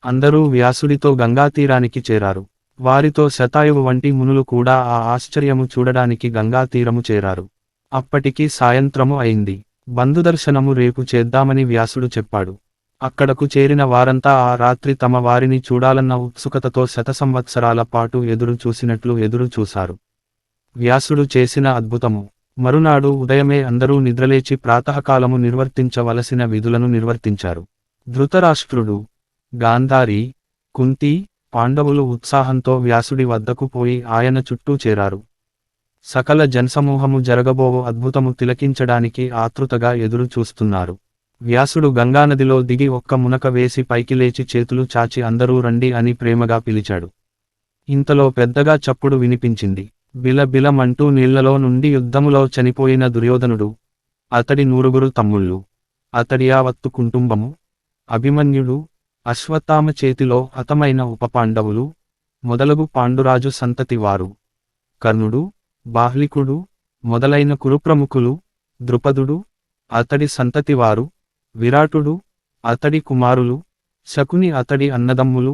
అందరూ వ్యాసుడితో గంగాతీరానికి చేరారు. వారితో శతాయువు వంటి మునులు కూడా ఆ ఆశ్చర్యము చూడడానికి గంగాతీరము చేరారు. అప్పటికి సాయంత్రము అయింది. బంధుదర్శనము రేపు చేద్దామని వ్యాసుడు చెప్పాడు. అక్కడకు చేరిన వారంతా ఆ రాత్రి తమ వారిని చూడాలన్న ఉత్సుకతతో శతసంవత్సరాల పాటు ఎదురు చూసినట్లు ఎదురు చూశారు. వ్యాసుడు చేసిన అద్భుతము. మరునాడు ఉదయమే అందరూ నిద్రలేచి ప్రాతకాలము నిర్వర్తించవలసిన విధులను నిర్వర్తించారు. ధృతరాష్ట్రుడు, గాంధారి, కుంతి, పాండవులు ఉత్సాహంతో వ్యాసుడి వద్దకు పోయి ఆయన చుట్టూ చేరారు. సకల జనసమూహము జరగబోవు అద్భుతము తిలకించడానికి ఆతృతగా ఎదురు చూస్తున్నారు. వ్యాసుడు గంగానదిలో దిగి ఒక్క మునక వేసి పైకి లేచి చేతులు చాచి అందరూ రండి అని ప్రేమగా పిలిచాడు. ఇంతలో పెద్దగా చప్పుడు వినిపించింది. బిలబిలమంటూ నీళ్లలో నుండి యుద్ధములో చనిపోయిన దుర్యోధనుడు, అతడి 9 తమ్ముళ్ళు, అతడి యావత్తు కుటుంబము, అభిమన్యుడు, అశ్వత్థామ చేతిలో హతమైన ఉపపాండవులు మొదలగు పాండురాజు సంతతి వారు, కర్ణుడు, బాహ్లికుడు మొదలైన కురుప్రముఖులు, ద్రుపదుడు, అతడి సంతతి వారు, విరాటుడు, అతడి కుమారులు, శకుని అతడి అన్నదమ్ములు,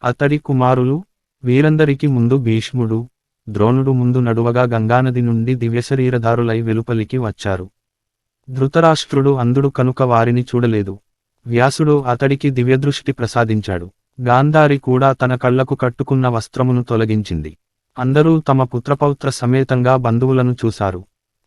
అతడి కుమారులు, వీరందరికి ముందు భీష్ముడు, ద్రోణుడు ముందు నడువగా గంగానది నుండి దివ్యశరీరధారులై వెలుపలికి వచ్చారు. ధృతరాష్ట్రుడు అంధుడు కనుక వారిని చూడలేదు. వ్యాసుడు అతడికి దివ్యదృష్టి ప్రసాదించాడు. గాంధారి కూడా తన కళ్లకు కట్టుకున్న వస్త్రమును తొలగించింది. అందరూ తమ పుత్రపౌత్ర సమేతంగా బంధువులను చూశారు.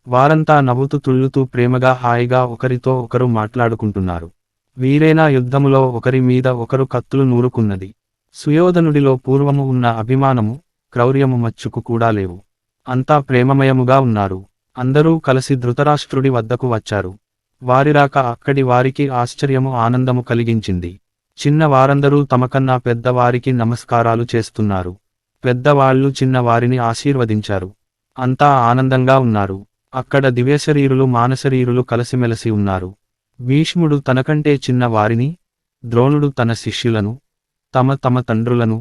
వారంతా నవ్వుతూ తుళ్ళుతూ ప్రేమగా హాయిగా ఒకరితో ఒకరు మాట్లాడుకుంటున్నారు. వీరేనా యుద్ధములో ఒకరి మీద ఒకరు కత్తులు నూరుకున్నది. సుయోధనుడిలో పూర్వము ఉన్న అభిమానము, క్రౌర్యము మచ్చుకు కూడా లేవు. అంతా ప్రేమమయముగా ఉన్నారు. అందరూ కలిసి ధృతరాష్ట్రుడి వద్దకు వచ్చారు. వారిరాక అక్కడి వారికి ఆశ్చర్యము ఆనందము కలిగించింది. చిన్న వారందరూ తమకన్నా పెద్దవారికి నమస్కారాలు చేస్తున్నారు. పెద్దవాళ్లు చిన్నవారిని ఆశీర్వదించారు. అంతా ఆనందంగా ఉన్నారు. అక్కడ దివ్యశరీరులు మానశరీరులు కలసిమెలసి ఉన్నారు. భీష్ముడు తనకంటే చిన్న వారిని, ద్రోణుడు తన శిష్యులను, తమ తండ్రులను,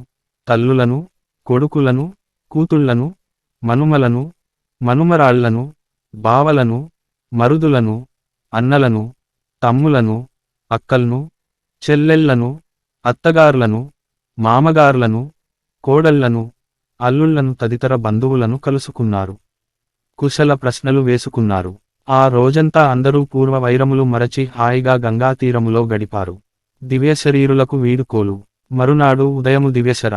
తల్లులను, కొడుకులను, కూతుళ్లను, మనుమలను, మనుమరాళ్లను, బావలను, మరుదులను, అన్నలను, తమ్ములను, అక్కల్ను, చెల్లెళ్లను, అత్తగార్లను, మామగార్లను, కోడళ్లను, అల్లుళ్లను తదితర బంధువులను కలుసుకున్నారు. కుశల ప్రశ్నలు వేసుకున్నారు. ఆ రోజంతా అందరూ పూర్వ వైరములు మరచి హాయిగా గంగాతీరములో గడిపారు. దివ్యశరీరులకు వీడుకోలు. మరునాడు ఉదయము దివ్యశర